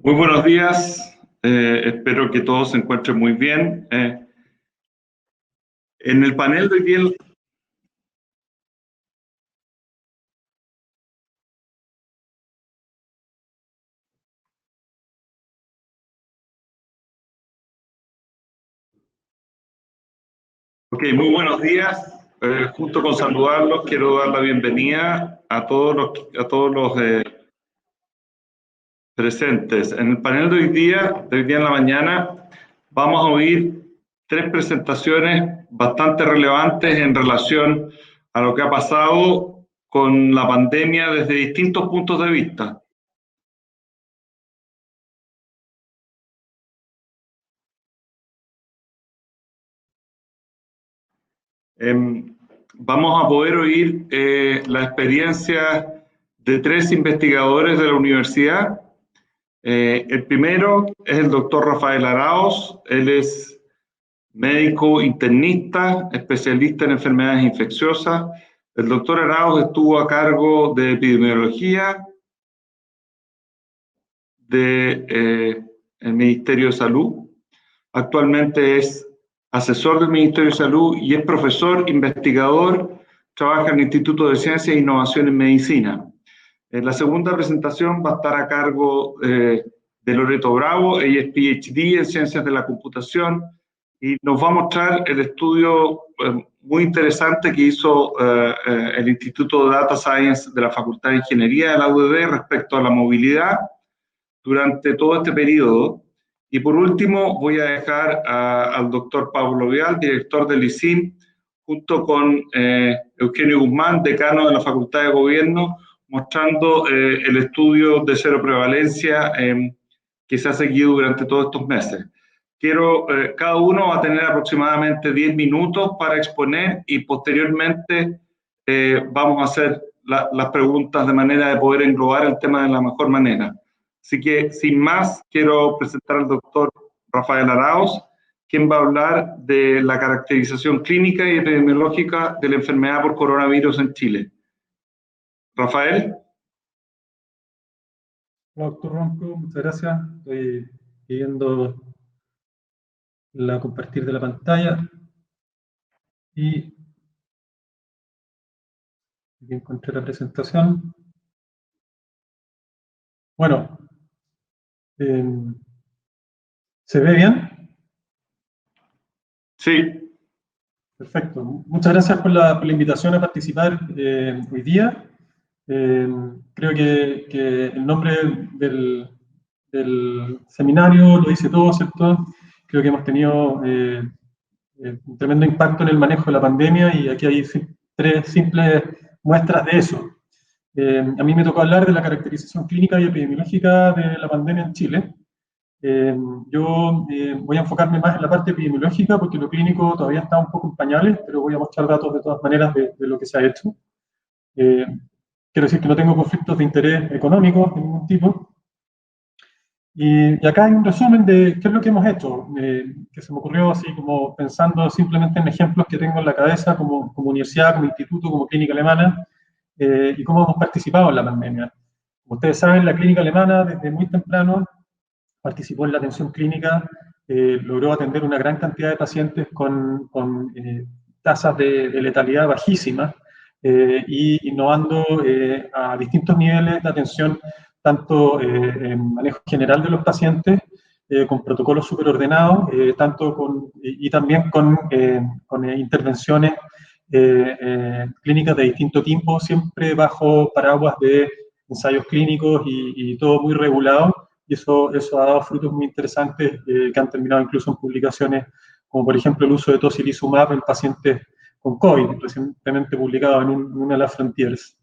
Muy buenos días, espero que todos se encuentren muy bien. En el panel de hoy día... Ok, muy buenos días. Junto con saludarlos, quiero dar la bienvenida a todos los presentes. En el panel de hoy día en la mañana, vamos a oír tres presentaciones bastante relevantes en relación a lo que ha pasado con la pandemia desde distintos puntos de vista. Vamos a poder oír la experiencia de tres investigadores de la universidad. El primero es el doctor Rafael Araoz. Él es médico internista, especialista en enfermedades infecciosas. El doctor Araoz estuvo a cargo de epidemiología del Ministerio de Salud. Actualmente es asesor del Ministerio de Salud y es profesor, investigador, trabaja en el Instituto de Ciencia e Innovación en Medicina. La segunda presentación va a estar a cargo de Loreto Bravo. Ella es PhD en Ciencias de la Computación y nos va a mostrar el estudio muy interesante que hizo el Instituto de Data Science de la Facultad de Ingeniería de la UDD respecto a la movilidad durante todo este periodo. Y por último, voy a dejar al doctor Pablo Vial, director del ICIM, junto con Eugenio Guzmán, decano de la Facultad de Gobierno, mostrando el estudio de cero prevalencia que se ha seguido durante todos estos meses. Cada uno va a tener aproximadamente 10 minutos para exponer y posteriormente vamos a hacer las preguntas de manera de poder englobar el tema de la mejor manera. Así que, sin más, quiero presentar al doctor Rafael Araoz, quien va a hablar de la caracterización clínica y epidemiológica de la enfermedad por coronavirus en Chile. Rafael. Hola, doctor Ronco, muchas gracias. Estoy viendo compartir de la pantalla y aquí encontré la presentación. Bueno, ¿se ve bien? Sí. Perfecto. Muchas gracias por la invitación a participar hoy día. Creo que el nombre del seminario lo dice todo, ¿cierto? Creo que hemos tenido un tremendo impacto en el manejo de la pandemia y aquí hay tres simples muestras de eso. A mí me tocó hablar de la caracterización clínica y epidemiológica de la pandemia en Chile. Yo voy a enfocarme más en la parte epidemiológica porque lo clínico todavía está un poco en pañales, pero voy a mostrar datos de todas maneras de lo que se ha hecho. Quiero decir que no tengo conflictos de interés económicos de ningún tipo. Y acá hay un resumen de qué es lo que hemos hecho, que se me ocurrió así como pensando simplemente en ejemplos que tengo en la cabeza como universidad, como instituto, como clínica alemana, y cómo hemos participado en la pandemia. Como ustedes saben, la clínica alemana desde muy temprano participó en la atención clínica, logró atender una gran cantidad de pacientes con tasas de letalidad bajísimas y innovando a distintos niveles de atención, tanto en manejo general de los pacientes, con protocolos superordenados, y también con intervenciones clínicas de distinto tipo, siempre bajo paraguas de ensayos clínicos y todo muy regulado. Y eso ha dado frutos muy interesantes que han terminado incluso en publicaciones, como por ejemplo el uso de tocilizumab en pacientes con COVID, recientemente publicado en una de las Frontiers.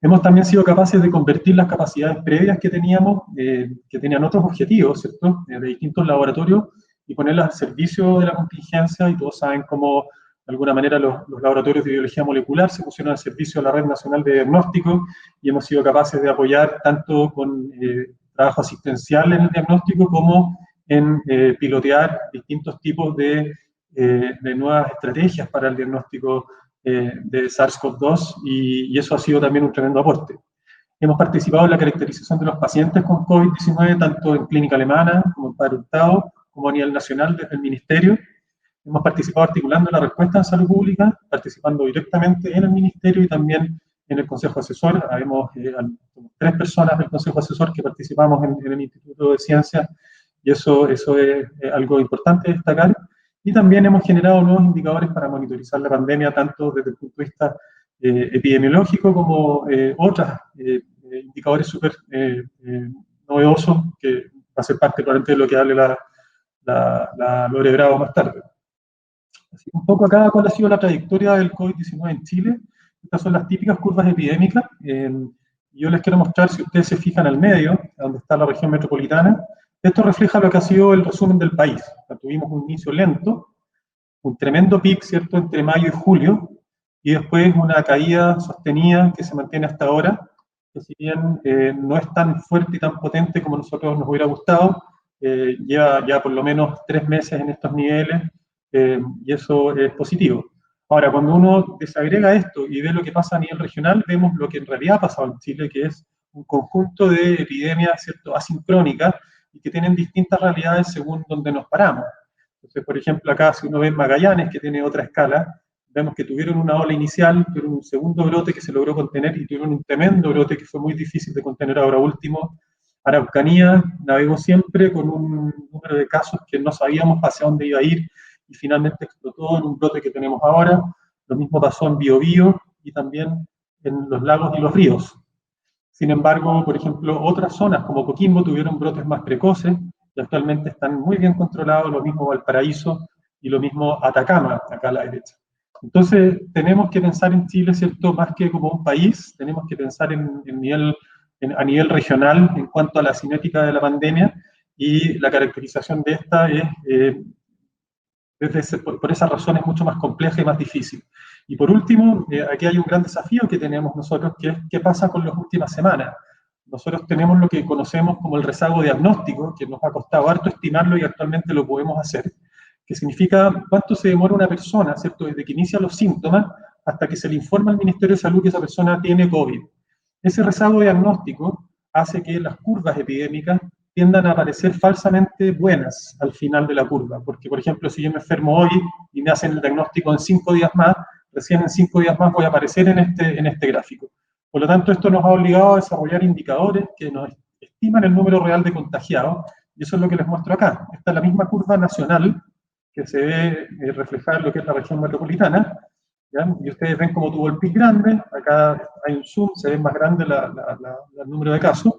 Hemos también sido capaces de convertir las capacidades previas que teníamos, que tenían otros objetivos, ¿cierto?, de distintos laboratorios, y ponerlas al servicio de la contingencia, y todos saben cómo, de alguna manera, los laboratorios de biología molecular se pusieron al servicio de la Red Nacional de Diagnóstico, y hemos sido capaces de apoyar tanto con trabajo asistencial en el diagnóstico como en pilotear distintos tipos de nuevas estrategias para el diagnóstico de SARS-CoV-2 y eso ha sido también un tremendo aporte. Hemos participado en la caracterización de los pacientes con COVID-19, tanto en clínica alemana como en Padre Hurtado, como a nivel nacional desde el Ministerio. Hemos participado articulando la respuesta en salud pública, participando directamente en el Ministerio y también en el Consejo Asesor. Habemos 3 personas del Consejo Asesor que participamos en el Instituto de Ciencias, y eso es algo importante destacar. Y también hemos generado nuevos indicadores para monitorizar la pandemia, tanto desde el punto de vista epidemiológico como otros indicadores súper novedosos, que va a ser parte probablemente de lo que hable la Lore Bravo más tarde. Así que un poco acá, ¿cuál ha sido la trayectoria del COVID-19 en Chile? Estas son las típicas curvas epidémicas. Yo les quiero mostrar, si ustedes se fijan al medio, donde está la región metropolitana, esto refleja lo que ha sido el resumen del país. O sea, tuvimos un inicio lento, un tremendo pic, ¿cierto?, entre mayo y julio, y después una caída sostenida que se mantiene hasta ahora, que si bien no es tan fuerte y tan potente como a nosotros nos hubiera gustado, lleva ya por lo menos 3 meses en estos niveles, y eso es positivo. Ahora, cuando uno desagrega esto y ve lo que pasa a nivel regional, vemos lo que en realidad ha pasado en Chile, que es un conjunto de epidemias, ¿cierto?, asincrónicas, y que tienen distintas realidades según donde nos paramos. Entonces, por ejemplo, acá si uno ve Magallanes, que tiene otra escala, vemos que tuvieron una ola inicial, tuvieron un segundo brote que se logró contener y tuvieron un tremendo brote que fue muy difícil de contener ahora último. Araucanía navegó siempre con un número de casos que no sabíamos hacia dónde iba a ir y finalmente explotó en un brote que tenemos ahora. Lo mismo pasó en Biobío y también en los lagos y los ríos. Sin embargo, por ejemplo, otras zonas como Coquimbo tuvieron brotes más precoces y actualmente están muy bien controlados, lo mismo Valparaíso y lo mismo Atacama, acá a la derecha. Entonces, tenemos que pensar en Chile, ¿cierto?, más que como un país, tenemos que pensar a nivel regional en cuanto a la cinética de la pandemia, y la caracterización de esta por esas razones mucho más compleja y más difícil. Y por último, aquí hay un gran desafío que tenemos nosotros, que es qué pasa con las últimas semanas. Nosotros tenemos lo que conocemos como el rezago diagnóstico, que nos ha costado harto estimarlo y actualmente lo podemos hacer, que significa cuánto se demora una persona, ¿cierto?, desde que inicia los síntomas hasta que se le informa al Ministerio de Salud que esa persona tiene COVID. Ese rezago diagnóstico hace que las curvas epidémicas tiendan a aparecer falsamente buenas al final de la curva, porque, por ejemplo, si yo me enfermo hoy y me hacen el diagnóstico en 5 días más, recién en 5 días más voy a aparecer en este gráfico. Por lo tanto, esto nos ha obligado a desarrollar indicadores que nos estiman el número real de contagiados, y eso es lo que les muestro acá. Esta es la misma curva nacional que se ve reflejada en lo que es la región metropolitana, ¿ya? Y ustedes ven cómo tuvo el pic grande, acá hay un zoom, se ve más grande el número de casos,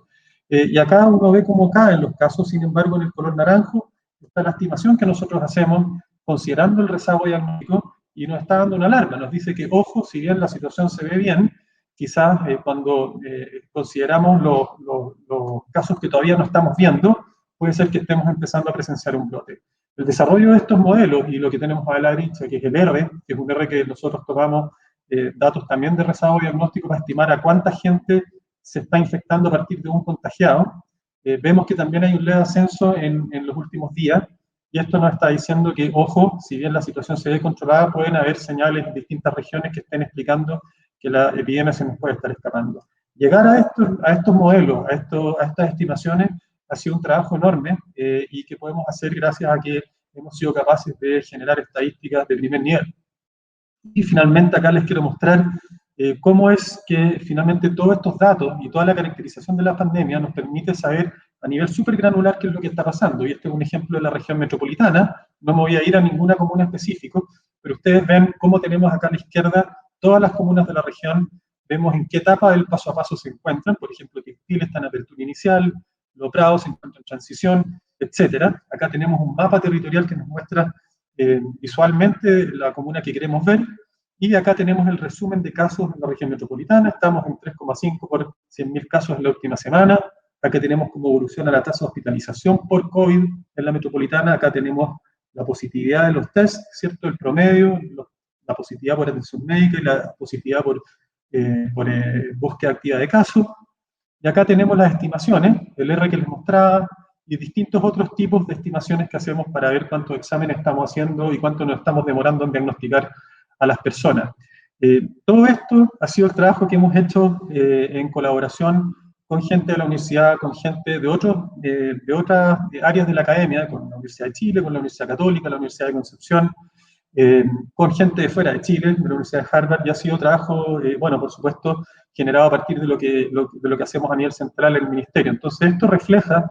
y acá uno ve cómo caen los casos. Sin embargo, en el color naranjo está la estimación que nosotros hacemos considerando el rezago diagnóstico, y nos está dando una alarma, nos dice que, ojo, si bien la situación se ve bien, quizás cuando consideramos los casos que todavía no estamos viendo, puede ser que estemos empezando a presenciar un brote. El desarrollo de estos modelos, y lo que tenemos a la derecha, que es el R, que es un R que nosotros tomamos datos también de rezago diagnóstico para estimar a cuánta gente se está infectando a partir de un contagiado, vemos que también hay un leve ascenso en los últimos días, y esto nos está diciendo que, ojo, si bien la situación se ve controlada, pueden haber señales en distintas regiones que estén explicando que la epidemia se nos puede estar escapando. Llegar a estos modelos, a estas estimaciones, ha sido un trabajo enorme, y que podemos hacer gracias a que hemos sido capaces de generar estadísticas de primer nivel. Y finalmente acá les quiero mostrar cómo es que finalmente todos estos datos y toda la caracterización de la pandemia nos permite saber a nivel súper granular qué es lo que está pasando. Y este es un ejemplo de la región metropolitana, no me voy a ir a ninguna comuna específica, pero ustedes ven cómo tenemos acá a la izquierda todas las comunas de la región, vemos en qué etapa del paso a paso se encuentran. Por ejemplo, Tiltil está en apertura inicial, Lo Prado se encuentra en transición, etcétera. Acá tenemos un mapa territorial que nos muestra visualmente la comuna que queremos ver, y acá tenemos el resumen de casos en la región metropolitana. Estamos en 3,5 por 100.000 casos en la última semana. Acá tenemos cómo evoluciona la tasa de hospitalización por COVID en la metropolitana. Acá tenemos la positividad de los test, ¿cierto?, el promedio, la positividad por atención médica y la positividad por búsqueda activa de casos. Y acá tenemos las estimaciones, el R que les mostraba, y distintos otros tipos de estimaciones que hacemos para ver cuántos exámenes estamos haciendo y cuánto nos estamos demorando en diagnosticar a las personas. Todo esto ha sido el trabajo que hemos hecho en colaboración con gente de la universidad, con gente de otras áreas de la academia, con la Universidad de Chile, con la Universidad Católica, la Universidad de Concepción, con gente de fuera de Chile, de la Universidad de Harvard, y ha sido trabajo, bueno, por supuesto, generado a partir de lo que hacemos a nivel central en el Ministerio. Entonces, esto refleja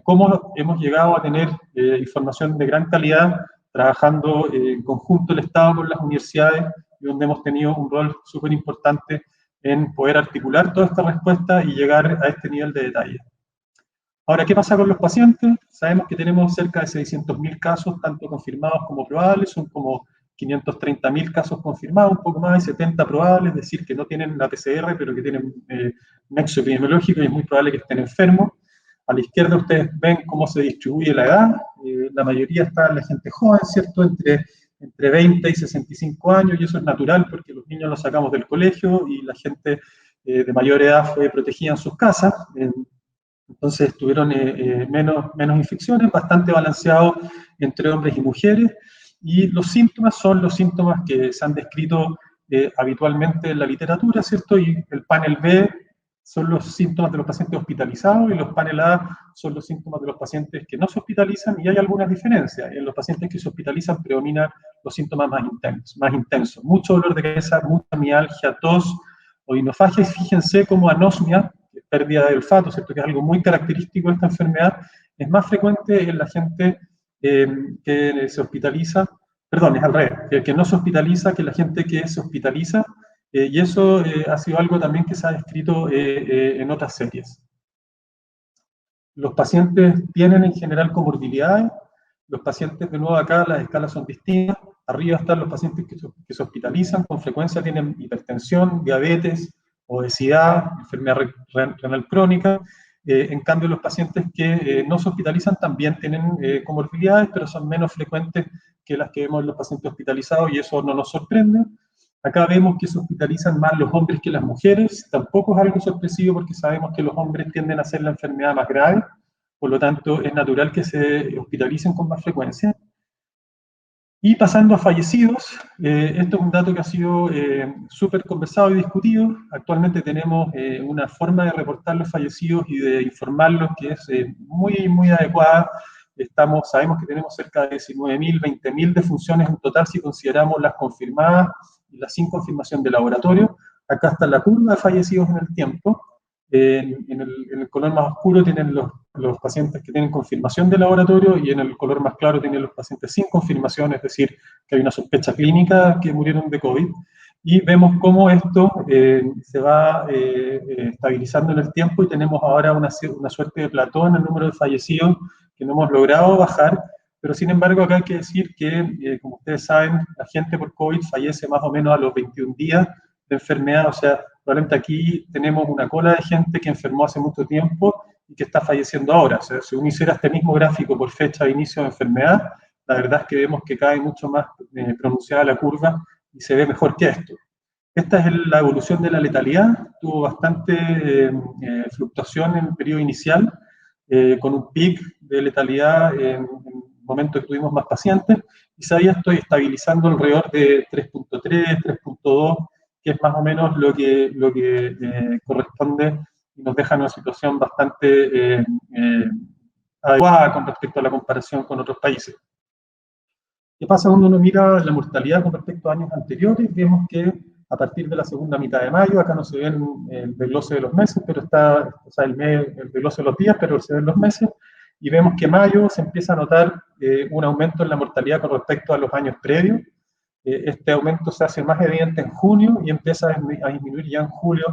cómo hemos llegado a tener información de gran calidad, trabajando en conjunto el Estado con las universidades, y donde hemos tenido un rol súper importante en poder articular toda esta respuesta y llegar a este nivel de detalle. Ahora, ¿qué pasa con los pacientes? Sabemos que tenemos cerca de 600.000 casos, tanto confirmados como probables, son como 530.000 casos confirmados, un poco más de 70 probables, es decir, que no tienen la PCR, pero que tienen nexo epidemiológico y es muy probable que estén enfermos. A la izquierda ustedes ven cómo se distribuye la edad, la mayoría está en la gente joven, ¿cierto?, entre 20 y 65 años, y eso es natural porque los niños los sacamos del colegio y la gente de mayor edad fue protegida en sus casas. Entonces tuvieron menos infecciones, bastante balanceado entre hombres y mujeres, y los síntomas son los síntomas que se han descrito habitualmente en la literatura, ¿cierto? Y el panel B son los síntomas de los pacientes hospitalizados y los panel A son los síntomas de los pacientes que no se hospitalizan, y hay algunas diferencias. En los pacientes que se hospitalizan predominan los síntomas más intensos. Mucho dolor de cabeza, mucha mialgia, tos, oinofagia, y fíjense cómo anosmia, pérdida de olfato, ¿cierto?, que es algo muy característico de esta enfermedad, es más frecuente en la gente que se hospitaliza, perdón, es al revés, que no se hospitaliza que la gente que se hospitaliza, y eso ha sido algo también que se ha descrito en otras series. Los pacientes tienen en general comorbilidades, los pacientes, de nuevo acá las escalas son distintas, arriba están los pacientes que se hospitalizan, con frecuencia tienen hipertensión, diabetes, obesidad, enfermedad renal crónica. En cambio, los pacientes que no se hospitalizan también tienen comorbilidades, pero son menos frecuentes que las que vemos en los pacientes hospitalizados, y eso no nos sorprende. Acá vemos que se hospitalizan más los hombres que las mujeres, tampoco es algo sorpresivo porque sabemos que los hombres tienden a hacer la enfermedad más grave, por lo tanto es natural que se hospitalicen con más frecuencia. Y pasando a fallecidos, esto es un dato que ha sido súper conversado y discutido. Actualmente tenemos una forma de reportar los fallecidos y de informarlos que es muy adecuada. Sabemos que tenemos cerca de 19.000, 20.000 defunciones en total si consideramos las confirmadas y las sin confirmación de laboratorio. Acá está la curva de fallecidos en el tiempo. En el color más oscuro tienen los pacientes que tienen confirmación de laboratorio, y en el color más claro tienen los pacientes sin confirmación, es decir, que hay una sospecha clínica que murieron de COVID. Y vemos cómo esto se va estabilizando en el tiempo, y tenemos ahora una suerte de plató en el número de fallecidos que no hemos logrado bajar, pero sin embargo acá hay que decir que, como ustedes saben, la gente por COVID fallece más o menos a los 21 días de enfermedad, o sea, probablemente aquí tenemos una cola de gente que enfermó hace mucho tiempo y que está falleciendo ahora. O sea, si uno hiciera este mismo gráfico por fecha de inicio de enfermedad, la verdad es que vemos que cae mucho más pronunciada la curva y se ve mejor que esto. Esta es la evolución de la letalidad. Tuvo bastante fluctuación en el periodo inicial, con un pic de letalidad en el momento que tuvimos más pacientes, y se había estabilizando alrededor de 3.3, 3.2, que es más o menos lo que corresponde y nos deja en una situación bastante adecuada con respecto a la comparación con otros países. ¿Qué pasa cuando uno mira la mortalidad con respecto a años anteriores? Vemos que a partir de la segunda mitad de mayo, acá no se ve el desglose de los meses, pero está, o sea, el desglose de los días, pero se ven los meses, y vemos que en mayo se empieza a notar un aumento en la mortalidad con respecto a los años previos. Este aumento se hace más evidente en junio y empieza a disminuir ya en julio,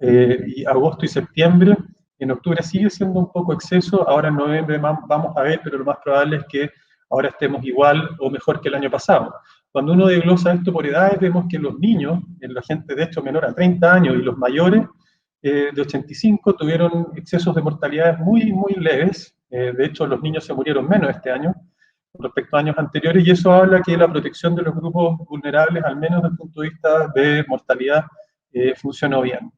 y agosto y septiembre. En octubre sigue siendo un poco exceso, ahora en noviembre vamos a ver, pero lo más probable es que ahora estemos igual o mejor que el año pasado. Cuando uno desglosa esto por edades, vemos que los niños, en la gente de hecho menor a 30 años, y los mayores de 85 tuvieron excesos de mortalidades muy leves. De hecho, los niños se murieron menos este año respecto a años anteriores, y eso habla que la protección de los grupos vulnerables, al menos desde el punto de vista de mortalidad, funcionó bien.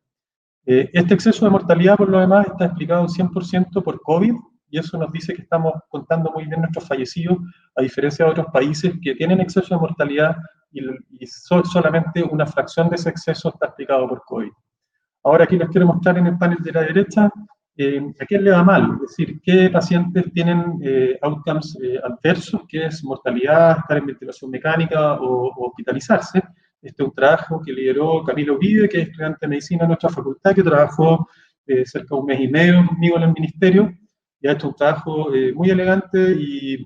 Este exceso de mortalidad, por lo demás, está explicado en 100% por COVID, y eso nos dice que estamos contando muy bien nuestros fallecidos, a diferencia de otros países que tienen exceso de mortalidad solamente una fracción de ese exceso está explicado por COVID. Ahora aquí les quiero mostrar en el panel de la derecha a quién le va mal, es decir, qué pacientes tienen outcomes adversos, que es mortalidad, estar en ventilación mecánica o hospitalizarse. Este es un trabajo que lideró Camilo Uribe, que es estudiante de medicina en nuestra facultad, que trabajó cerca de un mes y medio conmigo en el ministerio, y ha hecho un trabajo muy elegante y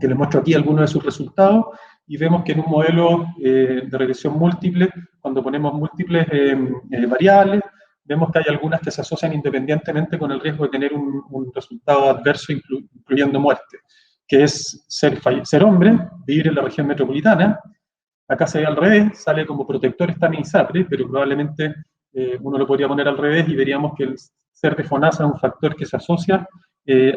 que les muestro aquí algunos de sus resultados, y vemos que en un modelo de regresión múltiple, cuando ponemos múltiples variables, vemos que hay algunas que se asocian independientemente con el riesgo de tener un resultado adverso, incluyendo muerte, que es ser hombre, vivir en la región metropolitana. Acá se ve al revés, sale como protector esta ISAPRE, pero probablemente uno lo podría poner al revés y veríamos que el ser de FONASA es un factor que se asocia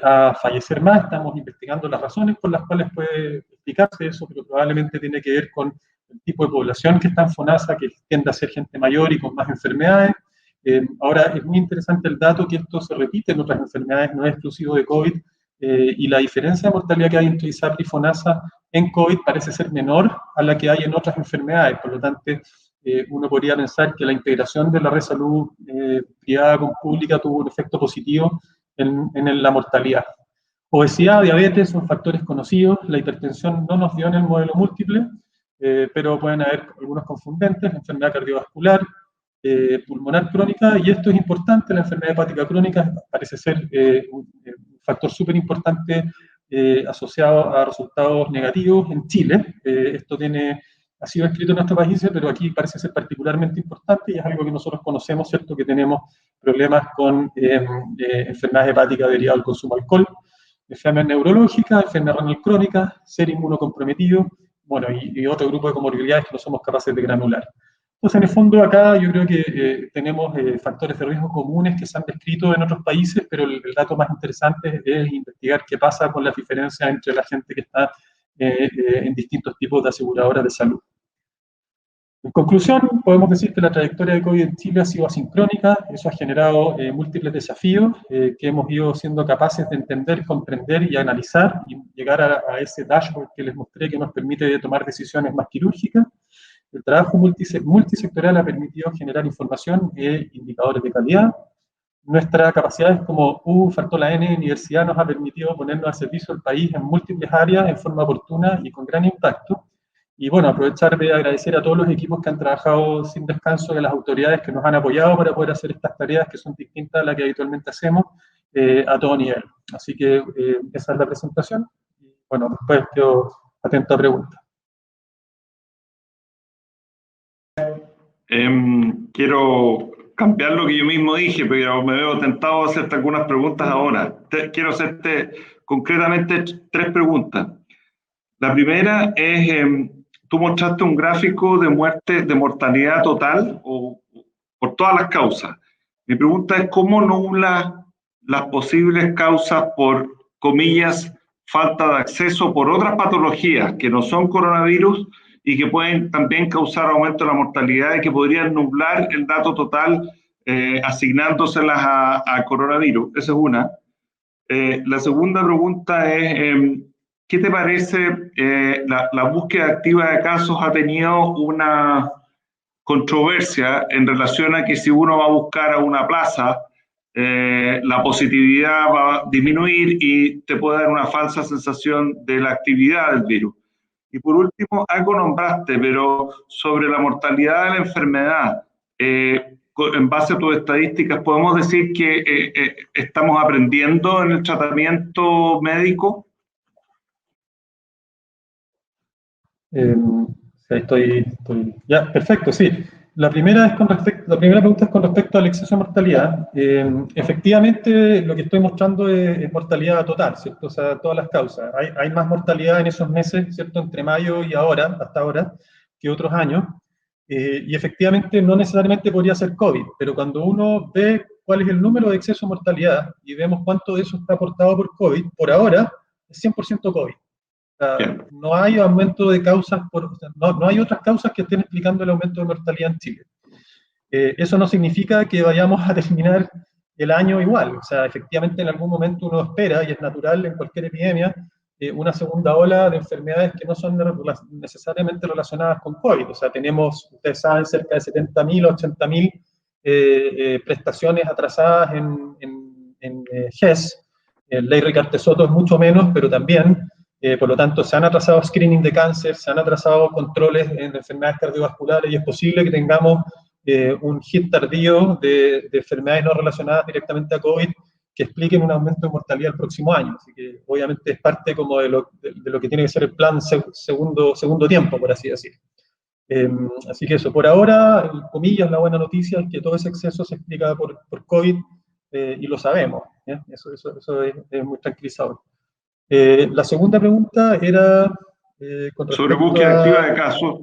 a fallecer más. Estamos investigando las razones por las cuales puede explicarse eso, pero probablemente tiene que ver con el tipo de población que está en FONASA, que tiende a ser gente mayor y con más enfermedades. Ahora, es muy interesante el dato que esto se repite en otras enfermedades, no es exclusivo de COVID, y la diferencia de mortalidad que hay entre ISAPRE y FONASA en COVID parece ser menor a la que hay en otras enfermedades. Por lo tanto, uno podría pensar que la integración de la red de salud privada con pública tuvo un efecto positivo en la mortalidad. Obesidad, diabetes son factores conocidos, la hipertensión no nos dio en el modelo múltiple, pero pueden haber algunos confundentes, enfermedad cardiovascular, pulmonar crónica, y esto es importante, la enfermedad hepática crónica parece ser un factor súper importante asociado a resultados negativos en Chile. Esto ha sido escrito en nuestros países, pero aquí parece ser particularmente importante y es algo que nosotros conocemos, ¿cierto? Que tenemos problemas con enfermedades hepáticas derivadas del consumo de alcohol, enfermedad neurológica, enfermedad renal crónica, ser inmunocomprometido, bueno, y otro grupo de comorbilidades que no somos capaces de granular. Entonces, en el fondo, acá yo creo que tenemos factores de riesgo comunes que se han descrito en otros países, pero el dato más interesante es investigar qué pasa con las diferencias entre la gente que está en distintos tipos de aseguradoras de salud. En conclusión, podemos decir que la trayectoria de COVID en Chile ha sido asincrónica, eso ha generado múltiples desafíos que hemos ido siendo capaces de entender, comprender y analizar y llegar a ese dashboard que les mostré que nos permite tomar decisiones más quirúrgicas. El trabajo multisectorial ha permitido generar información e indicadores de calidad. Nuestras capacidades como faltó la N, universidad, nos ha permitido ponernos al servicio del país en múltiples áreas en forma oportuna y con gran impacto. Y bueno, aprovechar de agradecer a todos los equipos que han trabajado sin descanso, y a las autoridades que nos han apoyado para poder hacer estas tareas que son distintas a las que habitualmente hacemos a todo nivel. Así que esa es la presentación. Y bueno, después quedo atento a preguntas. Quiero cambiar lo que yo mismo dije, pero me veo tentado a hacerte algunas preguntas ahora. Quiero hacerte concretamente 3 preguntas. La primera es, tú mostraste un gráfico de muerte, de mortalidad total por todas las causas. Mi pregunta es, ¿cómo nubla las posibles causas por, comillas, falta de acceso por otras patologías que no son coronavirus y que pueden también causar aumento de la mortalidad y que podrían nublar el dato total asignándoselas a coronavirus? Esa es una. La segunda pregunta es, ¿qué te parece la búsqueda activa de casos? Ha tenido una controversia en relación a que si uno va a buscar a una plaza, la positividad va a disminuir y te puede dar una falsa sensación de la actividad del virus. Y por último, algo nombraste, pero sobre la mortalidad de la enfermedad, en base a tus estadísticas, ¿podemos decir que estamos aprendiendo en el tratamiento médico? Estoy ya, perfecto, sí. La primera pregunta es con respecto al exceso de mortalidad. Efectivamente, lo que estoy mostrando es mortalidad total, ¿cierto? O sea, todas las causas. Hay más mortalidad en esos meses, ¿cierto? Entre mayo y ahora, hasta ahora, que otros años. Y efectivamente no necesariamente podría ser COVID, pero cuando uno ve cuál es el número de exceso de mortalidad y vemos cuánto de eso está aportado por COVID, por ahora es 100% COVID. No hay aumento de causas, no hay otras causas que estén explicando el aumento de mortalidad en Chile. Eso no significa que vayamos a terminar el año igual. O sea, efectivamente en algún momento uno espera, y es natural en cualquier epidemia, una segunda ola de enfermedades que no son necesariamente relacionadas con COVID. O sea, tenemos, ustedes saben, cerca de 70.000 o 80.000 prestaciones atrasadas en GES. El ley Ricarte Soto es mucho menos, pero también, por lo tanto, se han atrasado screening de cáncer, se han atrasado controles en enfermedades cardiovasculares y es posible que tengamos un hit tardío de enfermedades no relacionadas directamente a COVID que expliquen un aumento de mortalidad el próximo año. Así que obviamente es parte como de lo que tiene que ser el plan segundo tiempo, por así decir. Así que eso, por ahora, en comillas, la buena noticia es que todo ese exceso se explica por COVID y lo sabemos. Eso es muy tranquilizador. La segunda pregunta era con Sobre respecto búsqueda a activa de casos.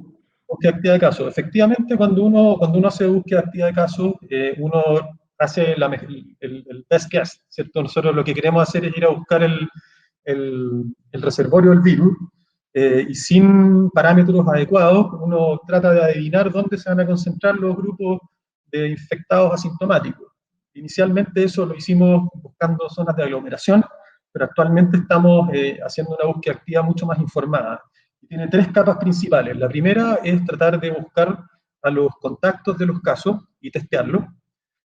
búsqueda activa de casos. Efectivamente, cuando uno hace búsqueda activa de casos, uno hace el best guess, ¿cierto? Nosotros lo que queremos hacer es ir a buscar el reservorio del virus y sin parámetros adecuados, uno trata de adivinar dónde se van a concentrar los grupos de infectados asintomáticos. Inicialmente eso lo hicimos buscando zonas de aglomeración, pero actualmente estamos haciendo una búsqueda activa mucho más informada. Y tiene tres capas principales. La primera es tratar de buscar a los contactos de los casos y testearlos.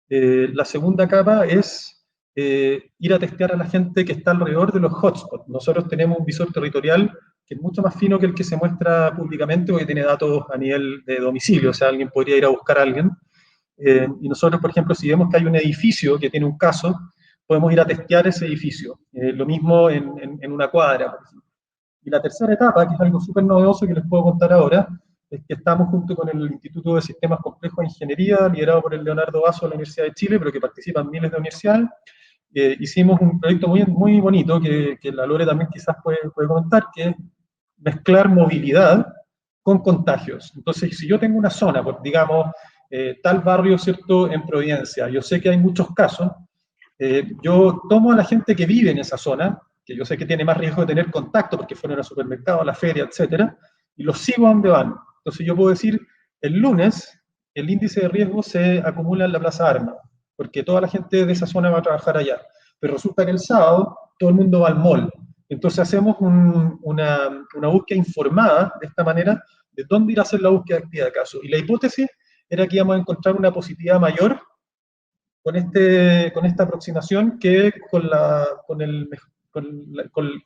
La segunda capa es ir a testear a la gente que está alrededor de los hotspots. Nosotros tenemos un visor territorial que es mucho más fino que el que se muestra públicamente porque tiene datos a nivel de domicilio, o sea, alguien podría ir a buscar a alguien. Y nosotros, por ejemplo, si vemos que hay un edificio que tiene un caso, podemos ir a testear ese edificio. Lo mismo en una cuadra, por ejemplo. Y la tercera etapa, que es algo súper novedoso que les puedo contar ahora, es que estamos junto con el Instituto de Sistemas Complejos de Ingeniería, liderado por el Leonardo Basso de la Universidad de Chile, pero que participan miles de universidades. Hicimos un proyecto muy, muy bonito que la Lore también quizás puede comentar, que es mezclar movilidad con contagios. Entonces, si yo tengo una zona, pues, digamos, tal barrio, ¿cierto?, en Providencia, yo sé que hay muchos casos, yo tomo a la gente que vive en esa zona, que yo sé que tiene más riesgo de tener contacto porque fueron al supermercado, a la feria, etcétera, y los sigo a donde van. Entonces yo puedo decir, el lunes el índice de riesgo se acumula en la Plaza Armas, porque toda la gente de esa zona va a trabajar allá. Pero resulta que el sábado todo el mundo va al mall. Entonces hacemos una búsqueda informada de esta manera de dónde ir a hacer la búsqueda activa de casos. Y la hipótesis era que íbamos a encontrar una positividad mayor con esta aproximación que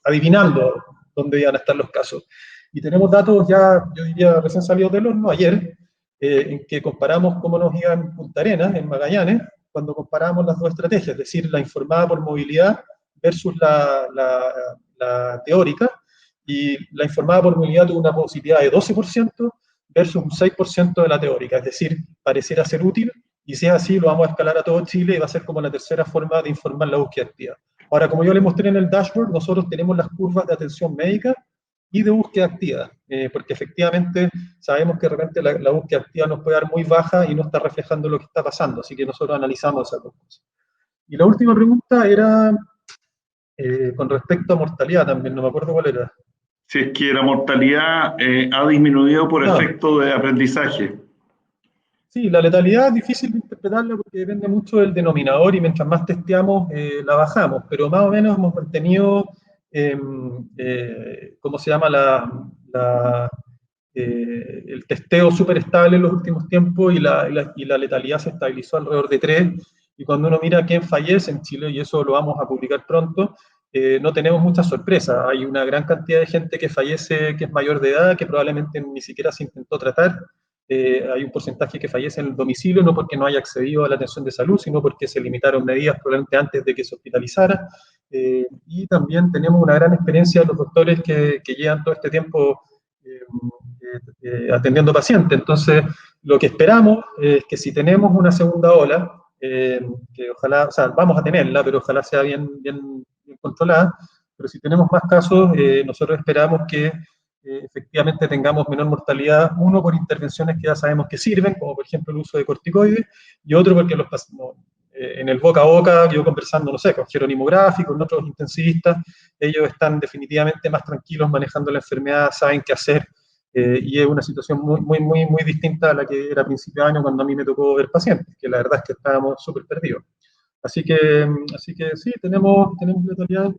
adivinando dónde iban a estar los casos. Y tenemos datos ya, yo diría, recién salidos del horno, ayer, en que comparamos cómo nos iba en Punta Arenas, en Magallanes, cuando comparamos las dos estrategias, es decir, la informada por movilidad versus la teórica, y la informada por movilidad tuvo una positividad de 12% versus un 6% de la teórica, es decir, pareciera ser útil, y si es así, lo vamos a escalar a todo Chile y va a ser como la tercera forma de informar la búsqueda activa. Ahora, como yo les mostré en el dashboard, nosotros tenemos las curvas de atención médica y de búsqueda activa, porque efectivamente sabemos que de repente la búsqueda activa nos puede dar muy baja y no está reflejando lo que está pasando, así que nosotros analizamos esas dos cosas. Y la última pregunta era con respecto a mortalidad también, no me acuerdo cuál era. Si es que la mortalidad ha disminuido por efecto de aprendizaje. Sí, la letalidad es difícil de interpretarla porque depende mucho del denominador y mientras más testeamos, la bajamos, pero más o menos hemos mantenido, ¿cómo se llama? El testeo súper estable en los últimos tiempos y la letalidad se estabilizó alrededor de 3. Y cuando uno mira quién fallece en Chile, y eso lo vamos a publicar pronto, no tenemos muchas sorpresas. Hay una gran cantidad de gente que fallece, que es mayor de edad, que probablemente ni siquiera se intentó tratar. Hay un porcentaje que fallece en el domicilio, no porque no haya accedido a la atención de salud, sino porque se limitaron medidas probablemente antes de que se hospitalizara. Y también tenemos una gran experiencia de los doctores que llevan todo este tiempo atendiendo pacientes. Entonces, lo que esperamos es que si tenemos una segunda ola, que ojalá, o sea, vamos a tenerla, pero ojalá sea bien controlada, pero si tenemos más casos, nosotros esperamos que efectivamente tengamos menor mortalidad, uno por intervenciones que ya sabemos que sirven, como por ejemplo el uso de corticoides, y otro porque en el boca a boca, yo conversando, no sé, con Jerónimo Graffi, con otros intensivistas, ellos están definitivamente más tranquilos manejando la enfermedad, saben qué hacer, y es una situación muy distinta a la que era a principio de año cuando a mí me tocó ver pacientes, que la verdad es que estábamos súper perdidos. Así que sí, tenemos letalidad.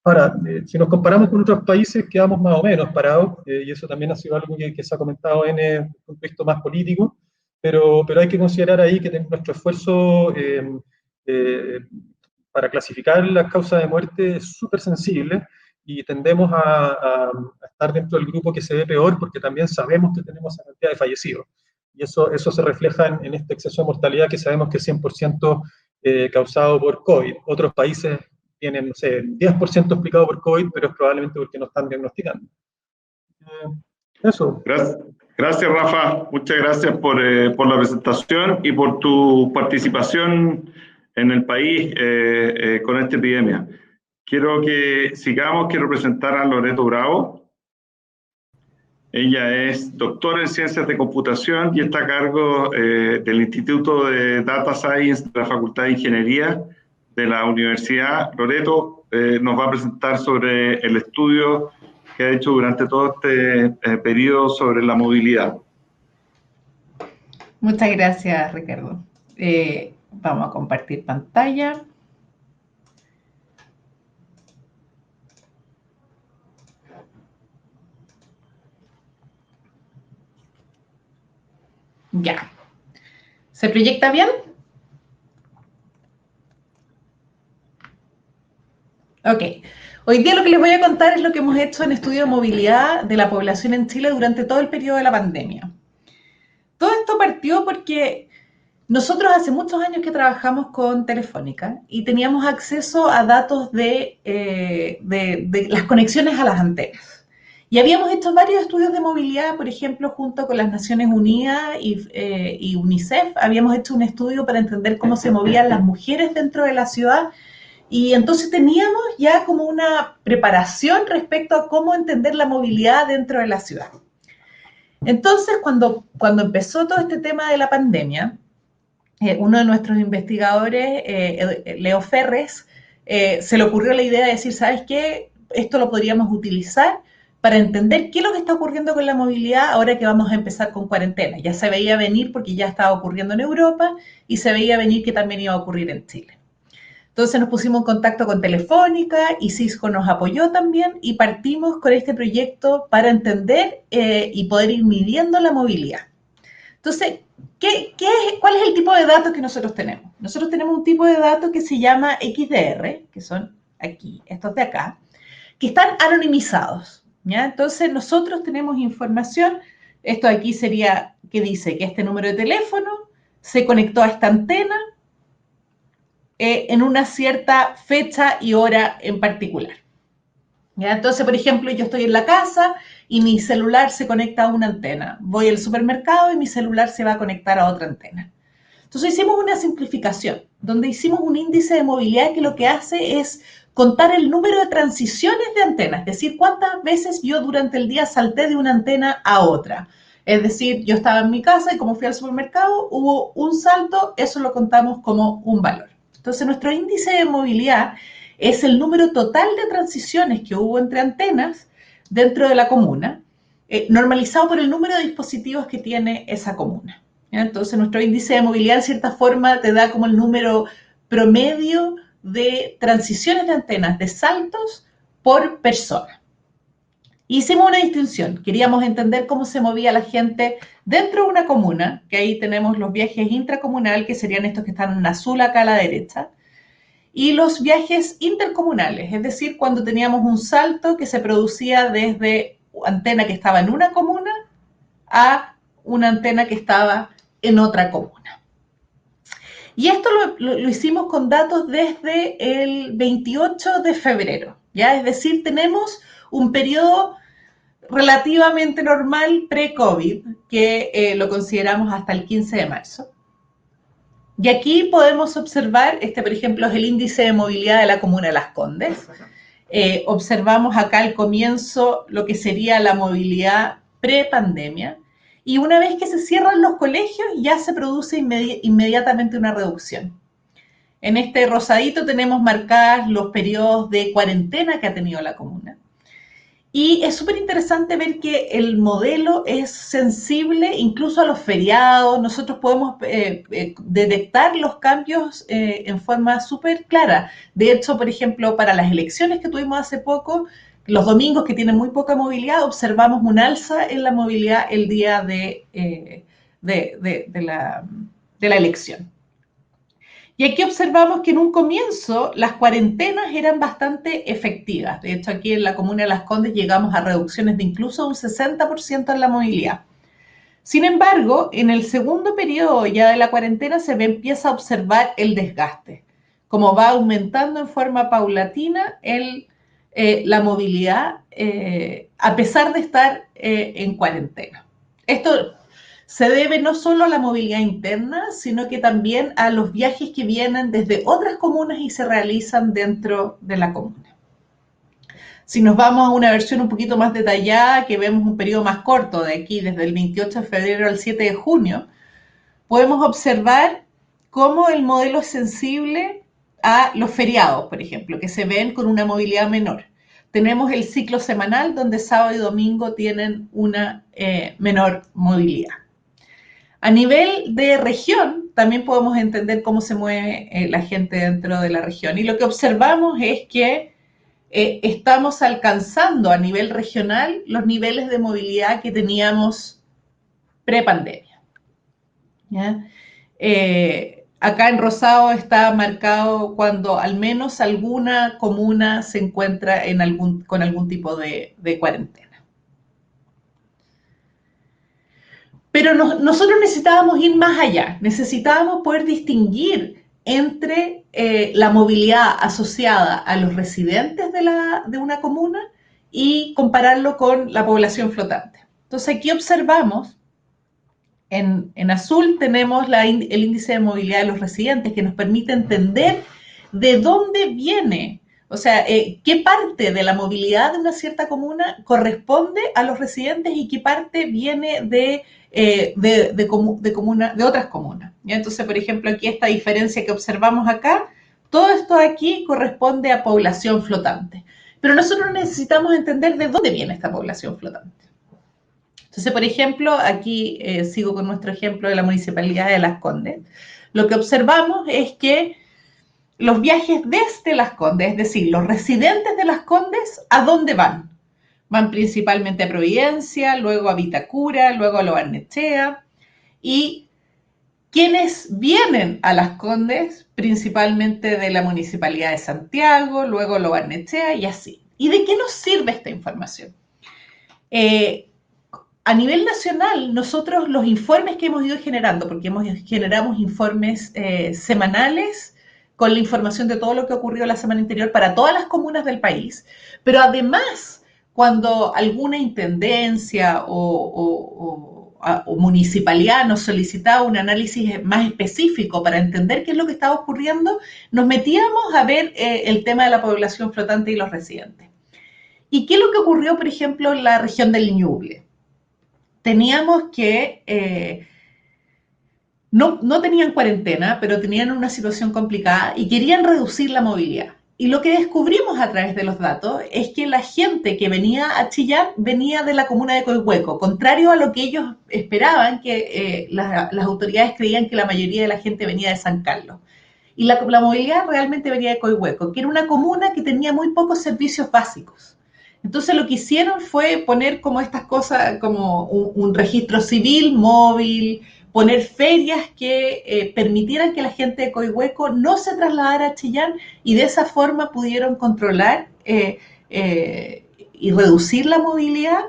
Ahora, si nos comparamos con otros países, quedamos más o menos parados, y eso también ha sido algo que se ha comentado en un contexto más político, pero hay que considerar ahí que nuestro esfuerzo eh, para clasificar las causas de muerte es súper sensible y tendemos a estar dentro del grupo que se ve peor porque también sabemos que tenemos esa cantidad de fallecidos. Y eso se refleja en este exceso de mortalidad que sabemos que es 100% causado por COVID. Otros países tienen, no sé, 10% explicado por COVID, pero es probablemente porque no están diagnosticando. Eso. Gracias, Rafa. Muchas gracias por la presentación y por tu participación en el país con esta epidemia. Quiero que sigamos, quiero presentar a Loreto Bravo. Ella es doctora en Ciencias de Computación y está a cargo del Instituto de Data Science de la Facultad de Ingeniería de la Universidad. Loreto nos va a presentar sobre el estudio que ha hecho durante todo este periodo sobre la movilidad. Muchas gracias, Ricardo. Vamos a compartir pantalla. Ya. ¿Se proyecta bien? Ok. Hoy día lo que les voy a contar es lo que hemos hecho en estudio de movilidad de la población en Chile durante todo el periodo de la pandemia. Todo esto partió porque nosotros hace muchos años que trabajamos con Telefónica y teníamos acceso a datos de las conexiones a las antenas. Y habíamos hecho varios estudios de movilidad, por ejemplo, junto con las Naciones Unidas y UNICEF, habíamos hecho un estudio para entender cómo se movían las mujeres dentro de la ciudad. Y entonces teníamos ya como una preparación respecto a cómo entender la movilidad dentro de la ciudad. Entonces, cuando empezó todo este tema de la pandemia, uno de nuestros investigadores, Leo Ferres, se le ocurrió la idea de decir, ¿sabes qué? Esto lo podríamos utilizar para entender qué es lo que está ocurriendo con la movilidad ahora que vamos a empezar con cuarentena. Ya se veía venir porque ya estaba ocurriendo en Europa y se veía venir que también iba a ocurrir en Chile. Entonces nos pusimos en contacto con Telefónica y Cisco nos apoyó también y partimos con este proyecto para entender y poder ir midiendo la movilidad. Entonces, ¿cuál es el tipo de datos que nosotros tenemos? Nosotros tenemos un tipo de datos que se llama XDR, que son aquí, estos de acá, que están anonimizados, ¿ya? Entonces nosotros tenemos información, esto de aquí sería que dice que este número de teléfono se conectó a esta antena en una cierta fecha y hora en particular. ¿Ya? Entonces, por ejemplo, yo estoy en la casa y mi celular se conecta a una antena. Voy al supermercado y mi celular se va a conectar a otra antena. Entonces hicimos una simplificación, donde hicimos un índice de movilidad que lo que hace es contar el número de transiciones de antenas, es decir, cuántas veces yo durante el día salté de una antena a otra. Es decir, yo estaba en mi casa y como fui al supermercado, hubo un salto, eso lo contamos como un valor. Entonces, nuestro índice de movilidad es el número total de transiciones que hubo entre antenas dentro de la comuna, normalizado por el número de dispositivos que tiene esa comuna. ¿Ya? Entonces, nuestro índice de movilidad, en cierta forma, te da como el número promedio de transiciones de antenas, de saltos por persona. Hicimos una distinción, queríamos entender cómo se movía la gente dentro de una comuna, que ahí tenemos los viajes intracomunales, que serían estos que están en azul acá a la derecha, y los viajes intercomunales, es decir, cuando teníamos un salto que se producía desde antena que estaba en una comuna a una antena que estaba en otra comuna. Y esto lo hicimos con datos desde el 28 de febrero, ¿ya? Es decir, tenemos un periodo relativamente normal pre-COVID, que lo consideramos hasta el 15 de marzo. Y aquí podemos observar, por ejemplo, es el índice de movilidad de la comuna de Las Condes. Observamos acá al comienzo lo que sería la movilidad pre-pandemia. Y una vez que se cierran los colegios, ya se produce inmediatamente una reducción. En este rosadito tenemos marcadas los periodos de cuarentena que ha tenido la comuna. Y es súper interesante ver que el modelo es sensible incluso a los feriados. Nosotros podemos detectar los cambios en forma súper clara. De hecho, por ejemplo, para las elecciones que tuvimos hace poco, los domingos que tienen muy poca movilidad, observamos un alza en la movilidad el día de la elección. Y aquí observamos que en un comienzo las cuarentenas eran bastante efectivas. De hecho, aquí en la comuna de Las Condes llegamos a reducciones de incluso un 60% en la movilidad. Sin embargo, en el segundo periodo ya de la cuarentena empieza a observar el desgaste, como va aumentando en forma paulatina la movilidad a pesar de estar en cuarentena. Esto se debe no solo a la movilidad interna, sino que también a los viajes que vienen desde otras comunas y se realizan dentro de la comuna. Si nos vamos a una versión un poquito más detallada, que vemos un periodo más corto de aquí, desde el 28 de febrero al 7 de junio, podemos observar cómo el modelo es sensible a los feriados, por ejemplo, que se ven con una movilidad menor. Tenemos el ciclo semanal, donde sábado y domingo tienen una menor movilidad. A nivel de región, también podemos entender cómo se mueve la gente dentro de la región. Y lo que observamos es que estamos alcanzando a nivel regional los niveles de movilidad que teníamos prepandemia. Acá en rosado está marcado cuando al menos alguna comuna se encuentra con algún tipo de cuarentena. Pero nosotros necesitábamos ir más allá, necesitábamos poder distinguir entre la movilidad asociada a los residentes de una comuna y compararlo con la población flotante. Entonces aquí observamos, en azul tenemos el índice de movilidad de los residentes, que nos permite entender de dónde viene, o sea, qué parte de la movilidad de una cierta comuna corresponde a los residentes y qué parte viene de otras comunas. ¿Ya? Entonces, por ejemplo, aquí esta diferencia que observamos acá, todo esto aquí corresponde a población flotante. Pero nosotros necesitamos entender de dónde viene esta población flotante. Entonces, por ejemplo, aquí sigo con nuestro ejemplo de la Municipalidad de Las Condes. Lo que observamos es que los viajes desde Las Condes, es decir, los residentes de Las Condes, ¿a dónde van? Van principalmente a Providencia, luego a Vitacura, luego a Lo Barnechea. Y quienes vienen a Las Condes, principalmente de la Municipalidad de Santiago, luego Lo Barnechea y así. ¿Y de qué nos sirve esta información? A nivel nacional, nosotros los informes que hemos ido generando, porque generamos informes semanales con la información de todo lo que ocurrió la semana anterior para todas las comunas del país, pero además, cuando alguna intendencia o municipalidad nos solicitaba un análisis más específico para entender qué es lo que estaba ocurriendo, nos metíamos a ver el tema de la población flotante y los residentes. ¿Y qué es lo que ocurrió, por ejemplo, en la región del Ñuble? Teníamos que no tenían cuarentena, pero tenían una situación complicada y querían reducir la movilidad. Y lo que descubrimos a través de los datos es que la gente que venía a Chillán venía de la comuna de Coihueco, contrario a lo que ellos esperaban, que las autoridades creían que la mayoría de la gente venía de San Carlos. Y la movilidad realmente venía de Coihueco, que era una comuna que tenía muy pocos servicios básicos. Entonces lo que hicieron fue poner como estas cosas, como un registro civil móvil, poner ferias que permitieran que la gente de Coihueco no se trasladara a Chillán y de esa forma pudieron controlar y reducir la movilidad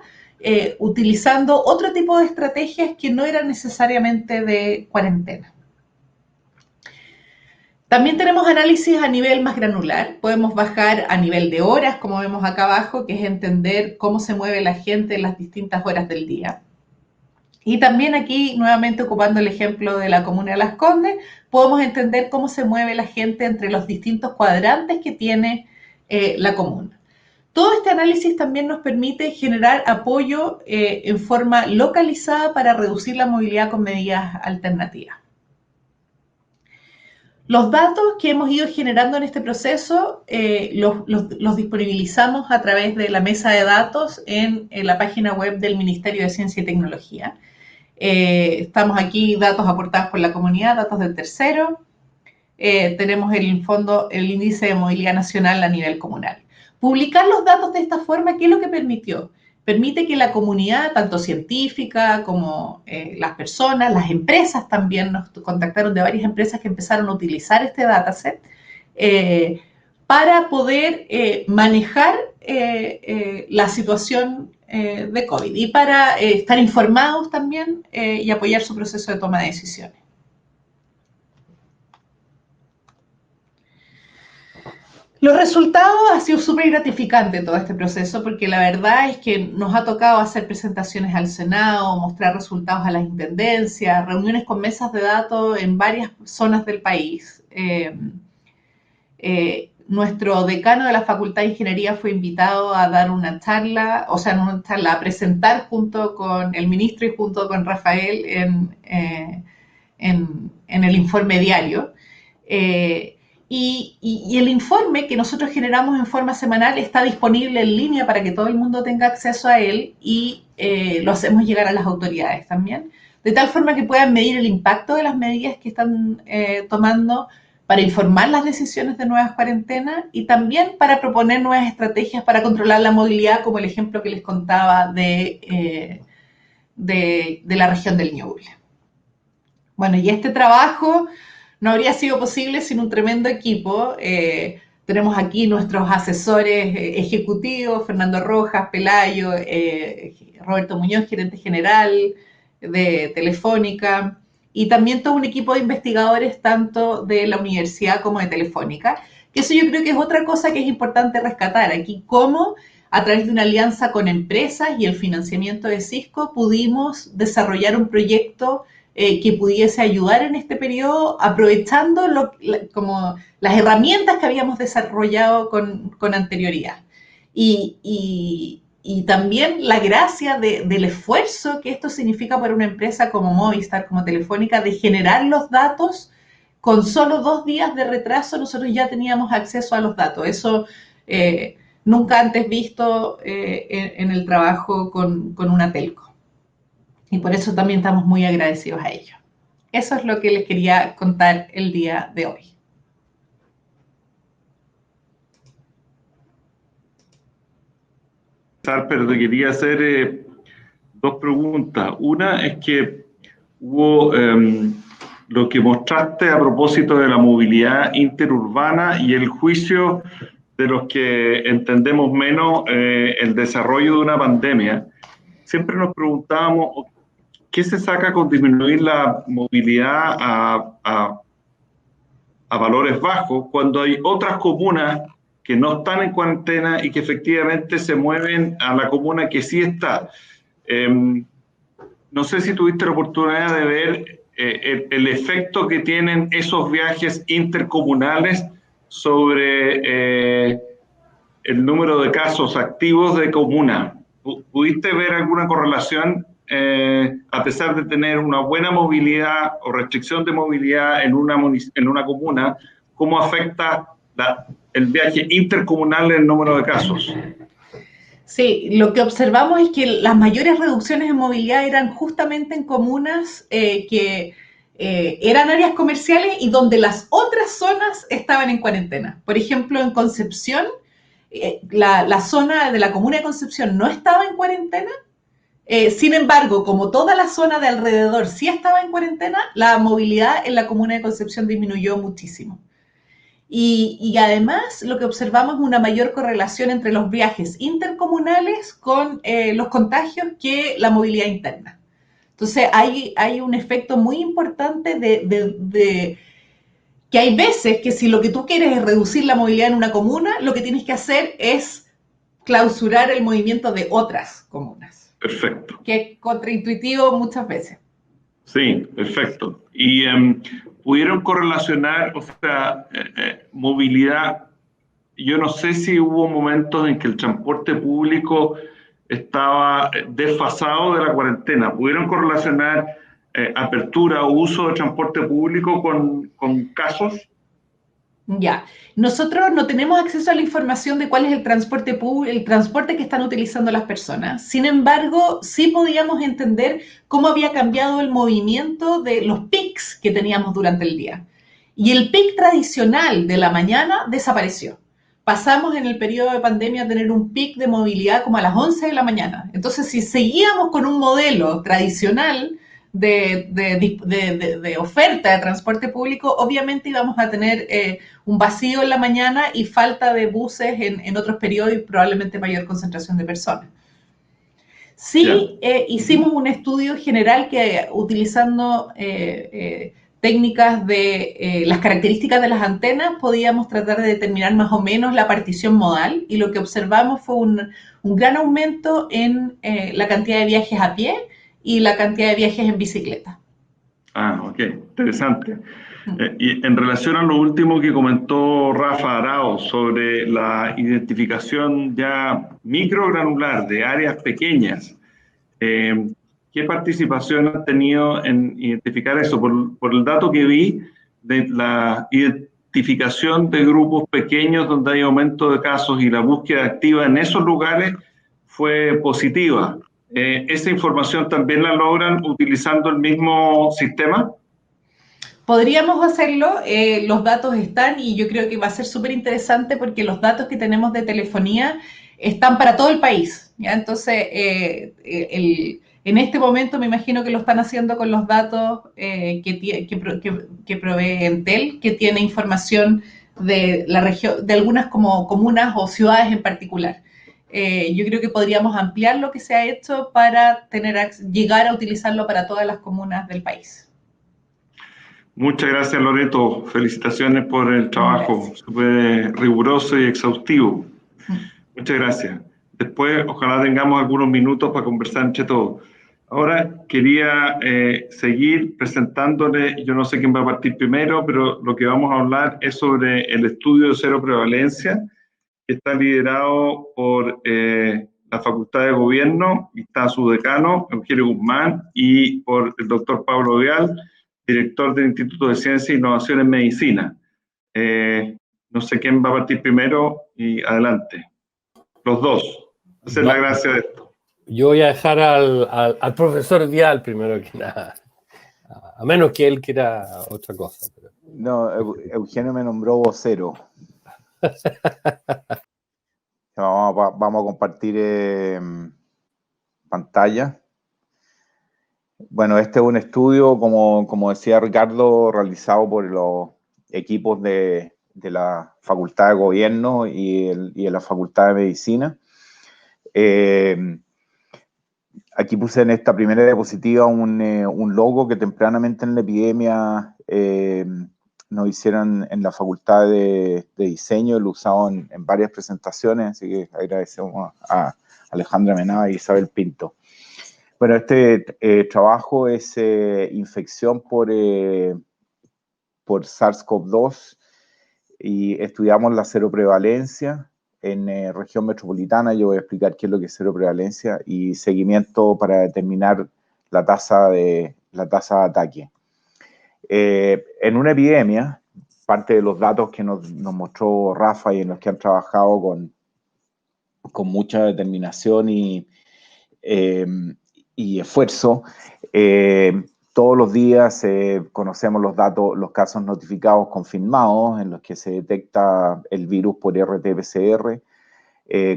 utilizando otro tipo de estrategias que no eran necesariamente de cuarentena. También tenemos análisis a nivel más granular. Podemos bajar a nivel de horas, como vemos acá abajo, que es entender cómo se mueve la gente en las distintas horas del día. Y también aquí, nuevamente ocupando el ejemplo de la comuna de Las Condes, podemos entender cómo se mueve la gente entre los distintos cuadrantes que tiene la comuna. Todo este análisis también nos permite generar apoyo en forma localizada para reducir la movilidad con medidas alternativas. Los datos que hemos ido generando en este proceso los disponibilizamos a través de la mesa de datos en la página web del Ministerio de Ciencia y Tecnología. Estamos aquí, datos aportados por la comunidad, datos del tercero. Tenemos el índice de movilidad nacional a nivel comunal. Publicar los datos de esta forma, ¿qué es lo que permitió? Permite que la comunidad, tanto científica como las personas, las empresas también, nos contactaron de varias empresas que empezaron a utilizar este dataset para poder manejar la situación de COVID y para estar informados también y apoyar su proceso de toma de decisiones. Los resultados ha sido súper gratificante todo este proceso porque la verdad es que nos ha tocado hacer presentaciones al Senado, mostrar resultados a las intendencias, reuniones con mesas de datos en varias zonas del país. Nuestro decano de la Facultad de Ingeniería fue invitado a dar una charla, a presentar junto con el ministro y junto con Rafael en el informe diario. Y el informe que nosotros generamos en forma semanal está disponible en línea para que todo el mundo tenga acceso a él y lo hacemos llegar a las autoridades también, de tal forma que puedan medir el impacto de las medidas que están tomando para informar las decisiones de nuevas cuarentenas y también para proponer nuevas estrategias para controlar la movilidad, como el ejemplo que les contaba de la región del Ñuble. Bueno, y este trabajo no habría sido posible sin un tremendo equipo. Tenemos aquí nuestros asesores ejecutivos, Fernando Rojas, Pelayo, Roberto Muñoz, gerente general de Telefónica, y también todo un equipo de investigadores tanto de la universidad como de Telefónica, que eso yo creo que es otra cosa que es importante rescatar aquí, cómo a través de una alianza con empresas y el financiamiento de Cisco pudimos desarrollar un proyecto que pudiese ayudar en este periodo, aprovechando como las herramientas que habíamos desarrollado con anterioridad. Y también la gracia del esfuerzo que esto significa para una empresa como Movistar, como Telefónica, de generar los datos. Con solo 2 días de retraso nosotros ya teníamos acceso a los datos. Eso nunca antes visto en el trabajo con una telco. Y por eso también estamos muy agradecidos a ellos. Eso es lo que les quería contar el día de hoy. Pero te quería hacer 2 preguntas. Una es que hubo lo que mostraste a propósito de la movilidad interurbana y el juicio de los que entendemos menos el desarrollo de una pandemia. Siempre nos preguntábamos, ¿qué se saca con disminuir la movilidad a valores bajos cuando hay otras comunas que no están en cuarentena y que efectivamente se mueven a la comuna que sí está? No sé si tuviste la oportunidad de ver el efecto que tienen esos viajes intercomunales sobre el número de casos activos de comuna. ¿Pudiste ver alguna correlación a pesar de tener una buena movilidad o restricción de movilidad en una comuna? ¿Cómo afecta el viaje intercomunal en el número de casos? Sí, lo que observamos es que las mayores reducciones en movilidad eran justamente en comunas que eran áreas comerciales y donde las otras zonas estaban en cuarentena. Por ejemplo, en Concepción, la zona de la comuna de Concepción no estaba en cuarentena. Sin embargo, como toda la zona de alrededor sí estaba en cuarentena, la movilidad en la comuna de Concepción disminuyó muchísimo. Y además lo que observamos es una mayor correlación entre los viajes intercomunales con los contagios que la movilidad interna. Entonces hay un efecto muy importante de que hay veces que si lo que tú quieres es reducir la movilidad en una comuna, lo que tienes que hacer es clausurar el movimiento de otras comunas. Perfecto. Que es contraintuitivo muchas veces. Sí, perfecto. Y pudieron correlacionar, o sea, movilidad. Yo no sé si hubo momentos en que el transporte público estaba desfasado de la cuarentena. ¿Pudieron correlacionar apertura o uso de transporte público con casos? Ya, nosotros no tenemos acceso a la información de cuál es el transporte que están utilizando las personas. Sin embargo, sí podíamos entender cómo había cambiado el movimiento de los pics que teníamos durante el día. Y el pic tradicional de la mañana desapareció. Pasamos en el periodo de pandemia a tener un pic de movilidad como a las 11 de la mañana. Entonces, si seguíamos con un modelo tradicional de oferta de transporte público, obviamente íbamos a tener un vacío en la mañana y falta de buses en otros periodos y probablemente mayor concentración de personas. Sí, hicimos un estudio general que utilizando técnicas de las características de las antenas podíamos tratar de determinar más o menos la partición modal y lo que observamos fue un gran aumento en la cantidad de viajes a pie y la cantidad de viajes en bicicleta. Ah, ok, interesante. Y en relación a lo último que comentó Rafa Arao sobre la identificación ya microgranular de áreas pequeñas, ¿qué participación han tenido en identificar eso? Por el dato que vi de la identificación de grupos pequeños donde hay aumento de casos y la búsqueda activa en esos lugares fue positiva. ¿Esa información también la logran utilizando el mismo sistema? Podríamos hacerlo, los datos están y yo creo que va a ser súper interesante porque los datos que tenemos de telefonía están para todo el país, ¿ya? Entonces, en este momento me imagino que lo están haciendo con los datos que provee Entel, que tiene información de la región, de algunas como comunas o ciudades en particular. Yo creo que podríamos ampliar lo que se ha hecho para llegar a utilizarlo para todas las comunas del país. Muchas gracias, Loreto. Felicitaciones por el trabajo súper riguroso y exhaustivo. Muchas gracias. Después, ojalá tengamos algunos minutos para conversar entre todos. Ahora quería seguir presentándole, yo no sé quién va a partir primero, pero lo que vamos a hablar es sobre el estudio de cero prevalencia, que está liderado por la Facultad de Gobierno, y está su decano, Eugenio Guzmán, y por el doctor Pablo Vial, director del Instituto de Ciencia e Innovación en Medicina. No sé quién va a partir primero y adelante. Los dos. Esa es la gracia de esto. Yo voy a dejar al profesor Vial primero que nada. A menos que él quiera otra cosa. Pero... No, Eugenio me nombró vocero. Vamos a compartir pantalla. Bueno, este es un estudio, como decía Ricardo, realizado por los equipos de la Facultad de Gobierno y de la Facultad de Medicina. Aquí puse en esta primera diapositiva un logo que tempranamente en la epidemia nos hicieron en la Facultad de Diseño, lo usaban en varias presentaciones, así que agradecemos a Alejandra Menaba y Isabel Pinto. Bueno, este trabajo es infección por SARS-CoV-2 y estudiamos la seroprevalencia en región metropolitana. Yo voy a explicar qué es lo que es seroprevalencia y seguimiento para determinar la tasa de ataque. En una epidemia, parte de los datos que nos mostró Rafa y en los que han trabajado con mucha determinación y esfuerzo, todos los días conocemos los datos, los casos notificados confirmados en los que se detecta el virus por RT-PCR.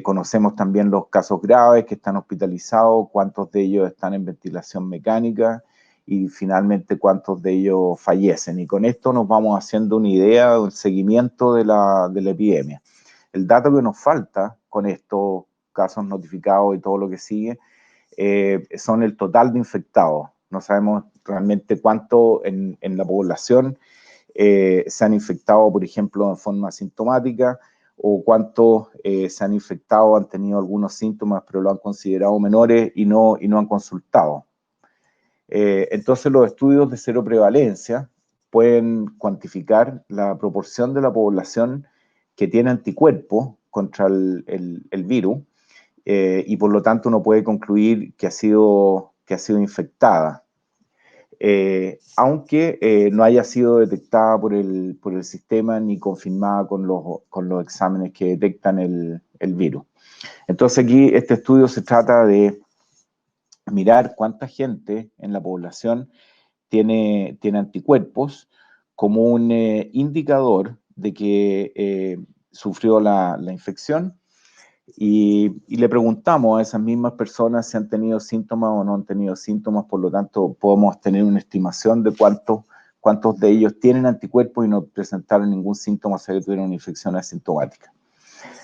Conocemos también los casos graves que están hospitalizados, cuántos de ellos están en ventilación mecánica y finalmente cuántos de ellos fallecen. Y con esto nos vamos haciendo una idea del seguimiento de la epidemia. El dato que nos falta con estos casos notificados y todo lo que sigue son el total de infectados. No sabemos realmente cuánto en la población se han infectado, por ejemplo, en forma asintomática, o cuántos se han infectado, han tenido algunos síntomas, pero lo han considerado menores y no han consultado. Entonces, los estudios de seroprevalencia pueden cuantificar la proporción de la población que tiene anticuerpos contra el virus, y por lo tanto uno puede concluir que ha sido infectada. aunque no haya sido detectada por el sistema ni confirmada con los exámenes que detectan el virus. Entonces aquí este estudio se trata de mirar cuánta gente en la población tiene anticuerpos como un indicador de que sufrió la infección, y le preguntamos a esas mismas personas si han tenido síntomas o no han tenido síntomas. Por lo tanto, podemos tener una estimación de cuántos de ellos tienen anticuerpos y no presentaron ningún síntoma, o sea que tuvieron una infección asintomática.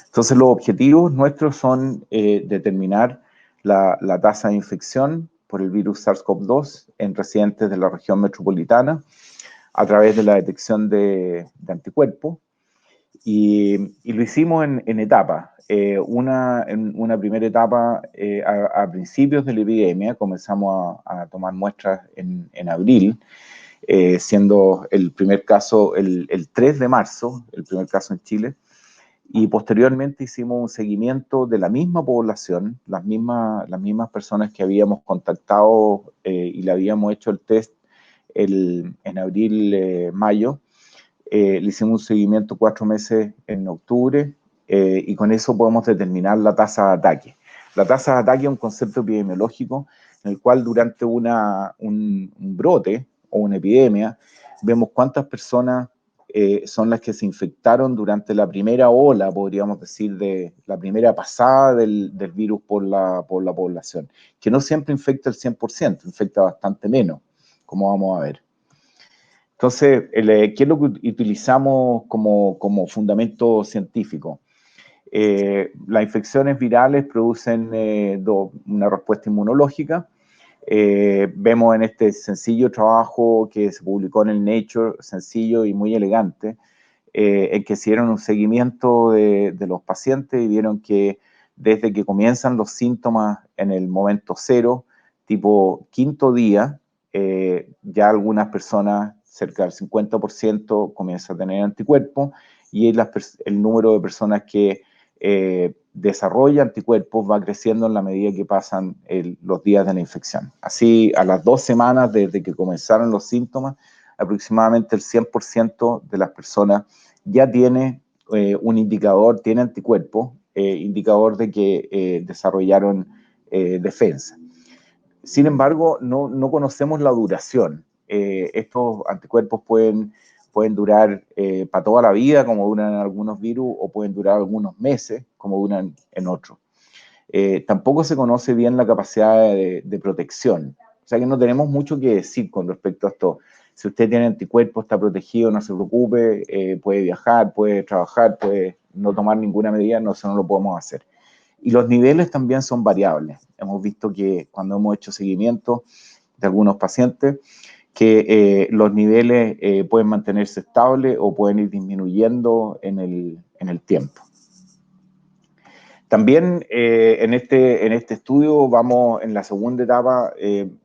Entonces, los objetivos nuestros son determinar la tasa de infección por el virus SARS-CoV-2 en residentes de la región metropolitana a través de la detección de anticuerpos. Y lo hicimos en etapas. En una primera etapa, a principios de la epidemia, comenzamos a tomar muestras en abril, siendo el primer caso el 3 de marzo, el primer caso en Chile, y posteriormente hicimos un seguimiento de la misma población, las mismas personas que habíamos contactado y le habíamos hecho el test en abril, mayo. Le hicimos un seguimiento 4 meses en octubre, y con eso podemos determinar la tasa de ataque. La tasa de ataque es un concepto epidemiológico en el cual durante un brote o una epidemia vemos cuántas personas son las que se infectaron durante la primera ola, podríamos decir, de la primera pasada del virus por la población, que no siempre infecta el 100%, infecta bastante menos, como vamos a ver. Entonces, ¿qué es lo que utilizamos como fundamento científico? Las infecciones virales producen una respuesta inmunológica. Vemos en este sencillo trabajo que se publicó en el Nature, sencillo y muy elegante, en que hicieron un seguimiento de los pacientes y vieron que desde que comienzan los síntomas en el momento cero, tipo quinto día, ya algunas personas, cerca del 50%, comienzan a tener anticuerpos, y el número de personas que desarrolla anticuerpos va creciendo en la medida que pasan los días de la infección. Así, a las 2 semanas desde que comenzaron los síntomas, aproximadamente el 100% de las personas ya tiene un indicador, tiene anticuerpos, indicador de que desarrollaron defensa. Sin embargo, no conocemos la duración. Estos anticuerpos pueden durar para toda la vida, como duran algunos virus, o pueden durar algunos meses, como duran en otros. Tampoco se conoce bien la capacidad de protección. O sea que no tenemos mucho que decir con respecto a esto. Si usted tiene anticuerpos, está protegido, no se preocupe, puede viajar, puede trabajar, puede no tomar ninguna medida, eso no lo podemos hacer. Y los niveles también son variables. Hemos visto que cuando hemos hecho seguimiento de algunos pacientes, que los niveles pueden mantenerse estables o pueden ir disminuyendo en el tiempo. También en este estudio en la segunda etapa,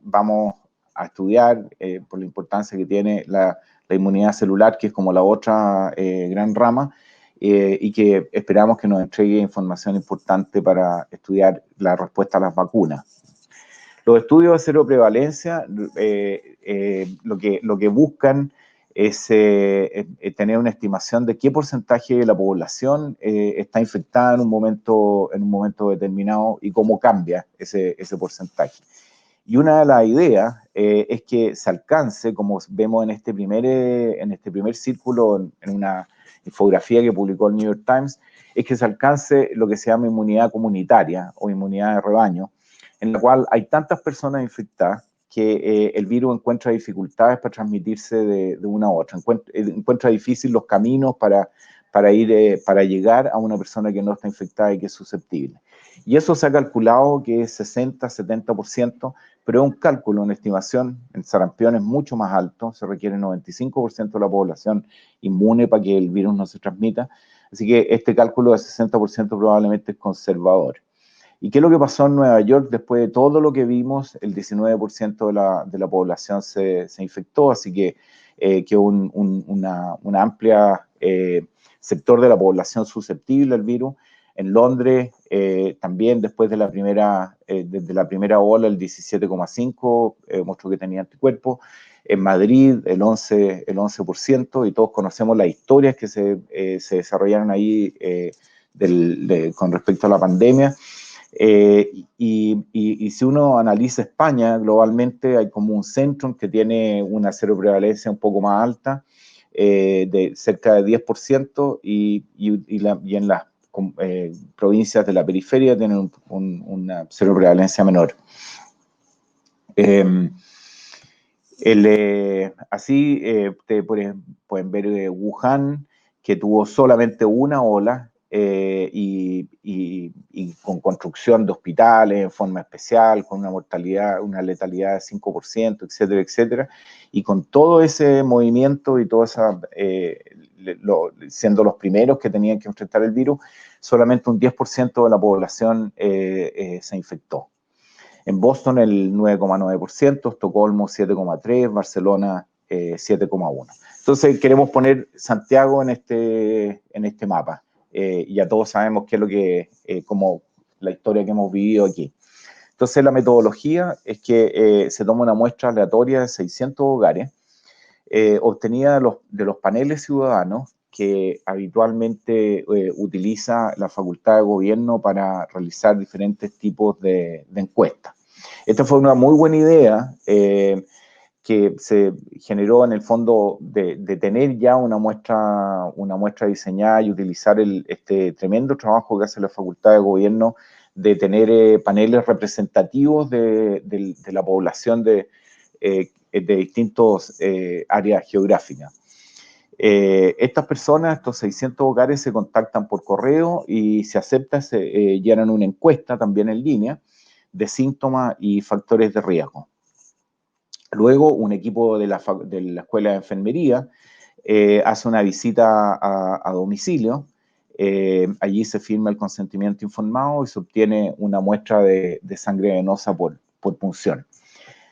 vamos a estudiar por la importancia que tiene la inmunidad celular, que es como la otra gran rama, y que esperamos que nos entregue información importante para estudiar la respuesta a las vacunas. Los estudios de seroprevalencia lo que buscan es tener una estimación de qué porcentaje de la población está infectada en un momento determinado y cómo cambia ese porcentaje. Y una de las ideas es que se alcance, como vemos en este primer círculo, en una infografía que publicó el New York Times, es que se alcance lo que se llama inmunidad comunitaria o inmunidad de rebaño, en la cual hay tantas personas infectadas que el virus encuentra dificultades para transmitirse de una a otra, encuentra difícil los caminos para llegar a una persona que no está infectada y que es susceptible. Y eso se ha calculado que es 60-70%, pero es un cálculo, una estimación. En sarampión es mucho más alto, se requiere 95% de la población inmune para que el virus no se transmita, así que este cálculo de 60% probablemente es conservador. ¿Y qué es lo que pasó en Nueva York? Después de todo lo que vimos, el 19% de la población se infectó, así que una amplia sector de la población susceptible al virus. En Londres también después de desde la primera ola, el 17,5% mostró que tenía anticuerpos. En Madrid, el 11%, y todos conocemos las historias que se desarrollaron ahí con respecto a la pandemia. Y si uno analiza España, globalmente hay como un centro que tiene una seroprevalencia un poco más alta, de cerca de 10%, y en las provincias de la periferia tienen una seroprevalencia menor. Así pueden ver Wuhan, que tuvo solamente una ola, y con construcción de hospitales en forma especial, con una mortalidad, una letalidad de 5%, etcétera, etcétera, y con todo ese movimiento y toda esa, siendo los primeros que tenían que enfrentar el virus, solamente un 10% de la población se infectó. En Boston el 9,9%, Estocolmo 7,3%, Barcelona 7,1%. Entonces queremos poner Santiago en este mapa. Ya todos sabemos qué es lo que, como la historia que hemos vivido aquí. Entonces la metodología es que se toma una muestra aleatoria de 600 hogares, obtenida de los paneles ciudadanos que habitualmente utiliza la Facultad de Gobierno para realizar diferentes tipos de encuestas. Esta fue una muy buena idea que se generó en el fondo de tener ya una muestra diseñada y utilizar este tremendo trabajo que hace la Facultad de Gobierno de tener paneles representativos de la población de distintas áreas geográficas. Estas personas, estos 600 hogares, se contactan por correo y si aceptan, se llenan una encuesta también en línea de síntomas y factores de riesgo. Luego, un equipo de la Escuela de Enfermería hace una visita a domicilio. Allí se firma el consentimiento informado y se obtiene una muestra de sangre venosa por punción.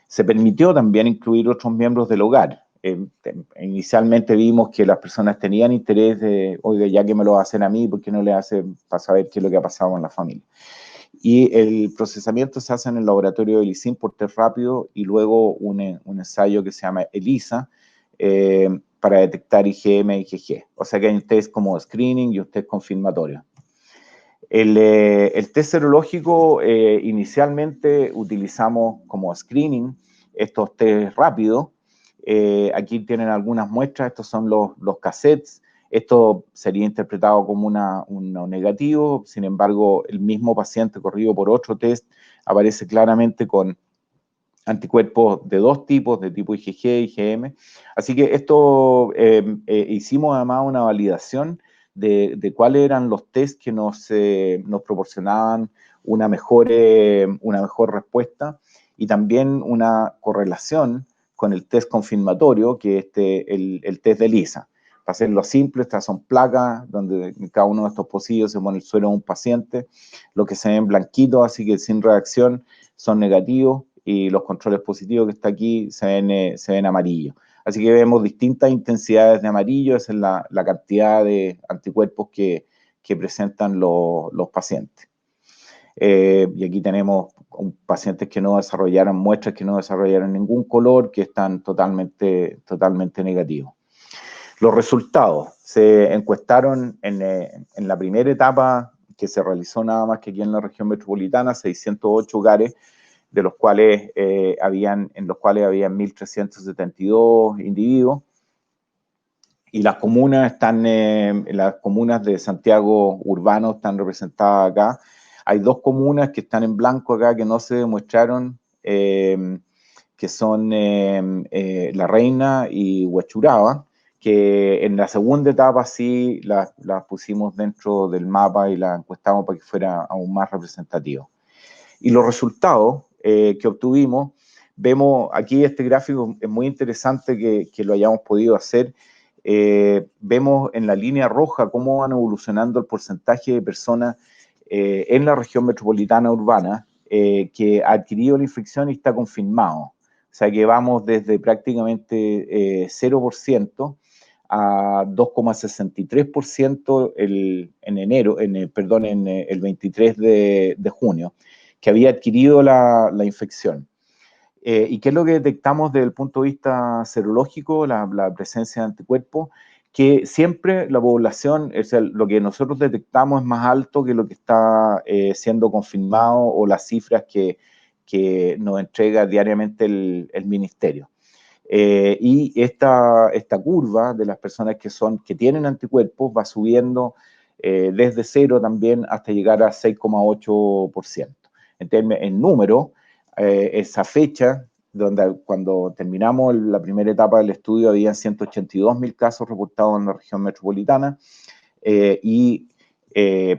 Se permitió también incluir otros miembros del hogar. Inicialmente vimos que las personas tenían interés de, oiga, ya que me lo hacen a mí, ¿por qué no le hacen para saber qué es lo que ha pasado en la familia? Y el procesamiento se hace en el laboratorio de ISIN por test rápido y luego un ensayo que se llama ELISA para detectar IgM y IgG. O sea que hay un test como screening y un test confirmatorio. El test serológico inicialmente utilizamos como screening estos test rápidos. Aquí tienen algunas muestras, estos son los cassettes. Esto sería interpretado como un negativo, sin embargo, el mismo paciente corrido por otro test aparece claramente con anticuerpos de dos tipos, de tipo IgG e IgM. Así que esto hicimos además una validación de cuáles eran los test que nos proporcionaban una mejor respuesta y también una correlación con el test confirmatorio, que es el test de ELISA. Para hacerlo simple, estas son placas donde en cada uno de estos pocillos se pone el suero de un paciente. Los que se ven blanquitos, así que sin reacción, son negativos, y los controles positivos que está aquí se ven amarillos. Así que vemos distintas intensidades de amarillo, esa es la cantidad de anticuerpos que presentan los pacientes. Y aquí tenemos pacientes que no desarrollaron, muestras que no desarrollaron ningún color, que están totalmente negativos. Los resultados se encuestaron en la primera etapa, que se realizó nada más que aquí en la región metropolitana, 608 hogares, de los cuales habían 1.372 individuos, y las comunas las comunas de Santiago urbano están representadas acá. Hay dos comunas que están en blanco acá que no se demostraron, que son La Reina y Huechuraba, que en la segunda etapa sí las pusimos dentro del mapa y las encuestamos para que fuera aún más representativo. Y los resultados que obtuvimos, vemos aquí este gráfico, es muy interesante que lo hayamos podido hacer. Vemos en la línea roja cómo van evolucionando el porcentaje de personas en la región metropolitana urbana que ha adquirido la infección y está confirmado. O sea que vamos desde prácticamente 0% a 2,63% en el 23 de junio, que había adquirido la infección. ¿Y qué es lo que detectamos desde el punto de vista serológico, la presencia de anticuerpos? Que siempre la población, o sea, lo que nosotros detectamos es más alto que lo que está siendo confirmado o las cifras que nos entrega diariamente el ministerio. Y esta curva de las personas que tienen anticuerpos va subiendo desde 0 también hasta llegar a 6,8%. En número, esa fecha, cuando terminamos la primera etapa del estudio, había 182.000 casos reportados en la región metropolitana, y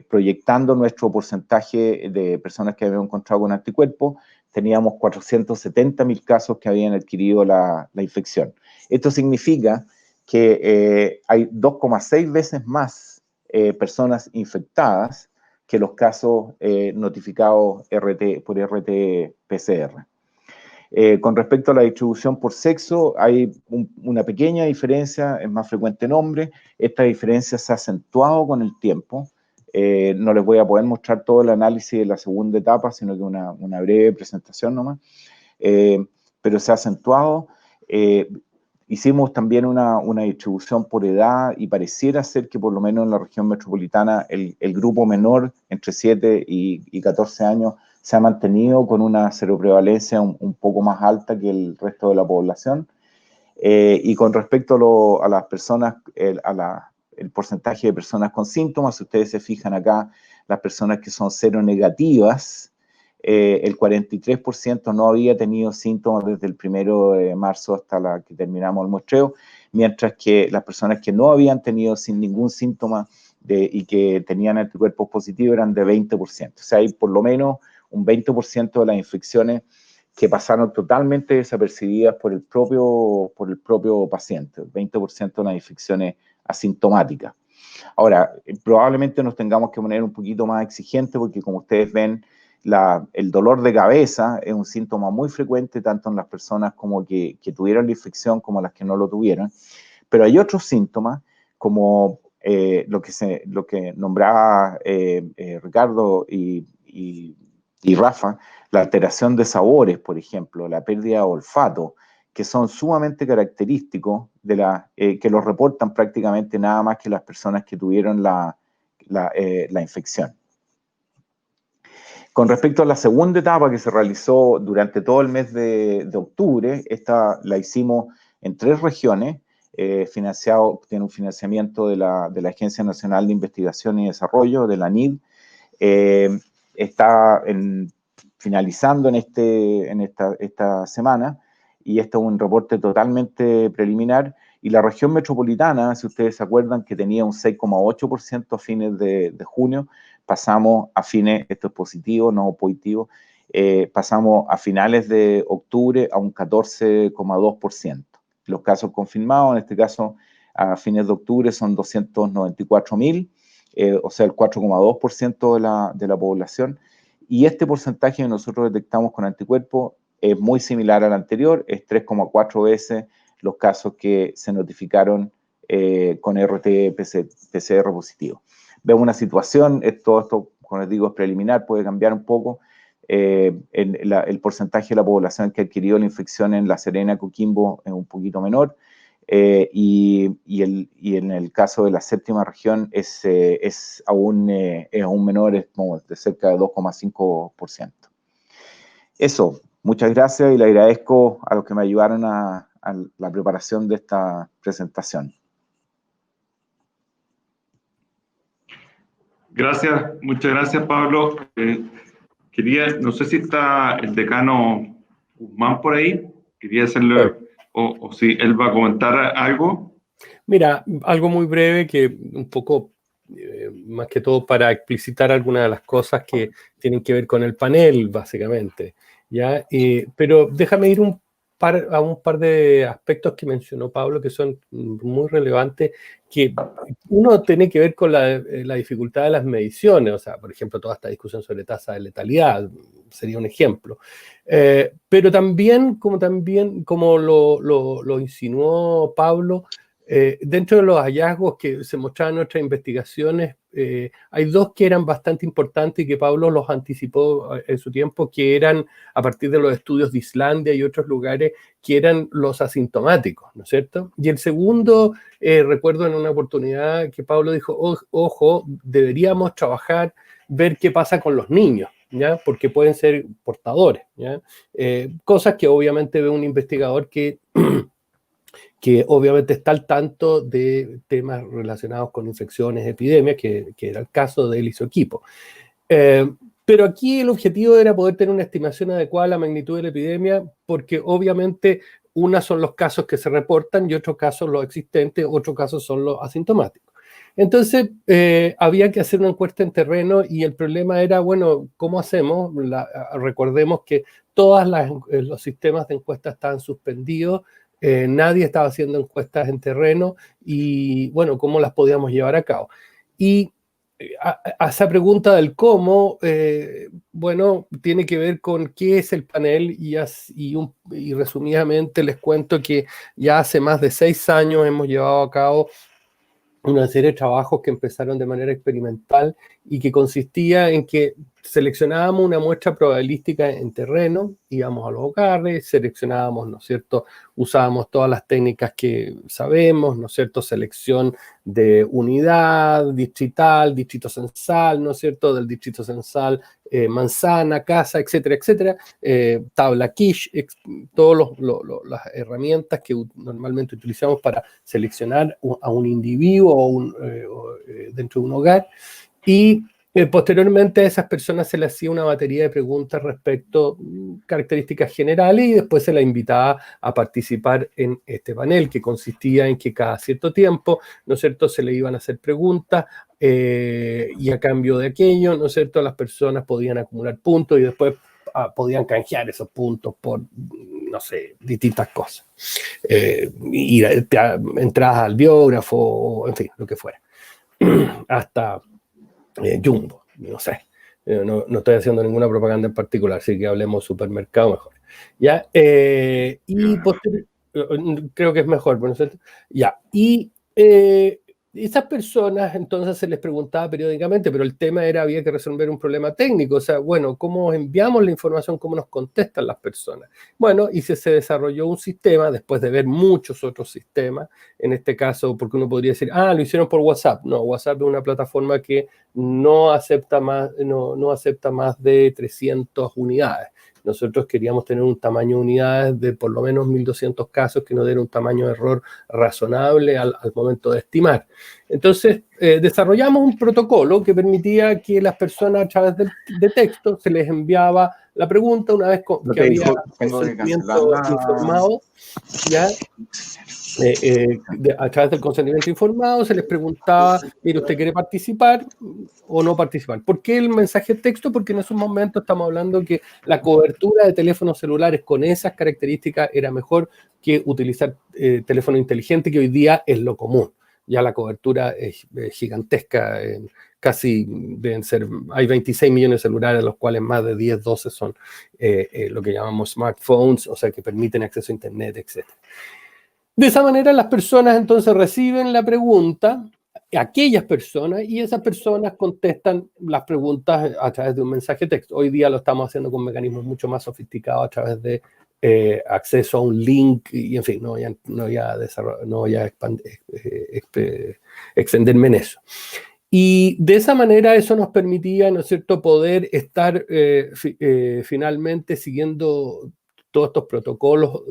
proyectando nuestro porcentaje de personas que habían encontrado con anticuerpos, teníamos 470.000 casos que habían adquirido la infección. Esto significa que hay 2,6 veces más personas infectadas que los casos notificados por RT-PCR. Con respecto a la distribución por sexo, hay una pequeña diferencia, es más frecuente en hombres. Esta diferencia se ha acentuado con el tiempo. No les voy a poder mostrar todo el análisis de la segunda etapa, sino que una breve presentación nomás. Pero se ha acentuado. Hicimos también una distribución por edad y pareciera ser que por lo menos en la región metropolitana el grupo menor, entre 7 y 14 años, se ha mantenido con una seroprevalencia un poco más alta que el resto de la población. Y con respecto a las personas, el porcentaje de personas con síntomas, si ustedes se fijan acá, las personas que son seronegativas, el 43% no había tenido síntomas desde el 1 de marzo hasta la que terminamos el muestreo, mientras que las personas que no habían tenido sin ningún síntoma y que tenían anticuerpos positivos eran de 20%. O sea, hay por lo menos un 20% de las infecciones que pasaron totalmente desapercibidas por el propio paciente, 20% de las infecciones asintomáticas. Ahora, probablemente nos tengamos que poner un poquito más exigentes porque, como ustedes ven, el dolor de cabeza es un síntoma muy frecuente tanto en las personas como que tuvieron la infección como las que no lo tuvieron, pero hay otros síntomas como lo que nombraba Ricardo y Rafa, la alteración de sabores, por ejemplo, la pérdida de olfato, que son sumamente característicos que los reportan prácticamente nada más que las personas que tuvieron la infección. Con respecto a la segunda etapa que se realizó durante todo el mes de octubre, esta la hicimos en 3 regiones, tiene un financiamiento de la Agencia Nacional de Investigación y Desarrollo, de la ANID. Está finalizando en esta semana, y este es un reporte totalmente preliminar. Y la región metropolitana, si ustedes se acuerdan, que tenía un 6,8% a fines de junio, pasamos a fines, esto es positivo, no positivo, pasamos a finales de octubre a un 14,2%. Los casos confirmados, en este caso, a fines de octubre son 294.000, o sea, el 4,2% de la población. Y este porcentaje que nosotros detectamos con anticuerpos es muy similar al anterior, es 3,4 veces los casos que se notificaron con RT-PCR positivo. Vemos una situación, todo esto, como les digo, es preliminar, puede cambiar un poco. El porcentaje de la población que adquirió la infección en La Serena, Coquimbo, es un poquito menor. Y en el caso de la séptima región es aún menor, es como de cerca de 2,5%. Eso, muchas gracias y le agradezco a los que me ayudaron a la preparación de esta presentación. Gracias, muchas gracias, Pablo. No sé si está el decano Guzmán por ahí, quería hacerle, o si él va a comentar algo. Mira, algo muy breve que un poco, más que todo para explicitar algunas de las cosas que tienen que ver con el panel, básicamente, ¿ya? Pero déjame ir a un par de aspectos que mencionó Pablo que son muy relevantes, que uno tiene que ver con la dificultad de las mediciones, o sea, por ejemplo, toda esta discusión sobre tasa de letalidad sería un ejemplo. Pero también como lo insinuó Pablo, Dentro de los hallazgos que se mostraban en nuestras investigaciones, hay dos que eran bastante importantes y que Pablo los anticipó en su tiempo, que eran a partir de los estudios de Islandia y otros lugares, que eran los asintomáticos, ¿no es cierto? Y el segundo, recuerdo en una oportunidad que Pablo dijo, ojo, deberíamos trabajar, ver qué pasa con los niños, ¿ya? Porque pueden ser portadores, ¿ya? Cosas que obviamente ve un investigador que obviamente está al tanto de temas relacionados con infecciones, epidemias, que era el caso de él y su equipo. Pero aquí el objetivo era poder tener una estimación adecuada de la magnitud de la epidemia, porque obviamente unas son los casos que se reportan y otros casos los existentes, otros casos son los asintomáticos. Entonces, había que hacer una encuesta en terreno y el problema era, bueno, ¿cómo hacemos? Recordemos que todos los sistemas de encuesta estaban suspendidos, nadie estaba haciendo encuestas en terreno y, bueno, ¿cómo las podíamos llevar a cabo? Y a esa pregunta del cómo, bueno, tiene que ver con qué es el panel y resumidamente les cuento que ya hace más de 6 años hemos llevado a cabo una serie de trabajos que empezaron de manera experimental y que consistía en que seleccionábamos una muestra probabilística en terreno, íbamos a los hogares, seleccionábamos, ¿no es cierto?, usábamos todas las técnicas que sabemos, ¿no es cierto?, selección de unidad, distrital, distrito censal, ¿no es cierto?, del distrito censal, manzana, casa, etcétera, etcétera, tabla Quiche, todas las herramientas que normalmente utilizamos para seleccionar a un individuo dentro de un hogar, y posteriormente a esas personas se les hacía una batería de preguntas respecto a características generales y después se les invitaba a participar en este panel, que consistía en que cada cierto tiempo, ¿no es cierto?, se le iban a hacer preguntas y a cambio de aquello, ¿no es cierto?, las personas podían acumular puntos y después podían canjear esos puntos por, no sé, distintas cosas. Entradas al biógrafo, en fin, lo que fuera. Hasta Jumbo, no sé. No estoy haciendo ninguna propaganda en particular, así que hablemos supermercado mejor. ¿Ya? Y creo que es mejor, ¿no es cierto? Ya. Y esas personas entonces se les preguntaba periódicamente, pero el tema era, había que resolver un problema técnico, o sea, bueno, ¿cómo enviamos la información? ¿Cómo nos contestan las personas? Bueno, y se desarrolló un sistema, después de ver muchos otros sistemas, en este caso, porque uno podría decir, lo hicieron por WhatsApp. No, WhatsApp es una plataforma que no acepta más de 300 unidades. Nosotros queríamos tener un tamaño de unidades de por lo menos 1.200 casos que nos diera un tamaño de error razonable al momento de estimar. Entonces, desarrollamos un protocolo que permitía que las personas a través de texto se les enviaba la pregunta una vez que había consentimiento informado, ¿ya? A través del consentimiento informado se les preguntaba, mire, ¿usted quiere participar o no participar? ¿Por qué el mensaje de texto? Porque en esos momentos estamos hablando que la cobertura de teléfonos celulares con esas características era mejor que utilizar teléfono inteligente, que hoy día es lo común. Ya la cobertura es gigantesca, casi deben ser, hay 26 millones de celulares, los cuales más de 10, 12 son lo que llamamos smartphones, o sea, que permiten acceso a internet, etc. De esa manera las personas entonces reciben la pregunta, aquellas personas, y esas personas contestan las preguntas a través de un mensaje de texto. Hoy día lo estamos haciendo con mecanismos mucho más sofisticados a través de acceso a un link, y en fin, no voy a extenderme en eso. Y de esa manera eso nos permitía, ¿no es cierto?, poder estar finalmente siguiendo todos estos protocolos,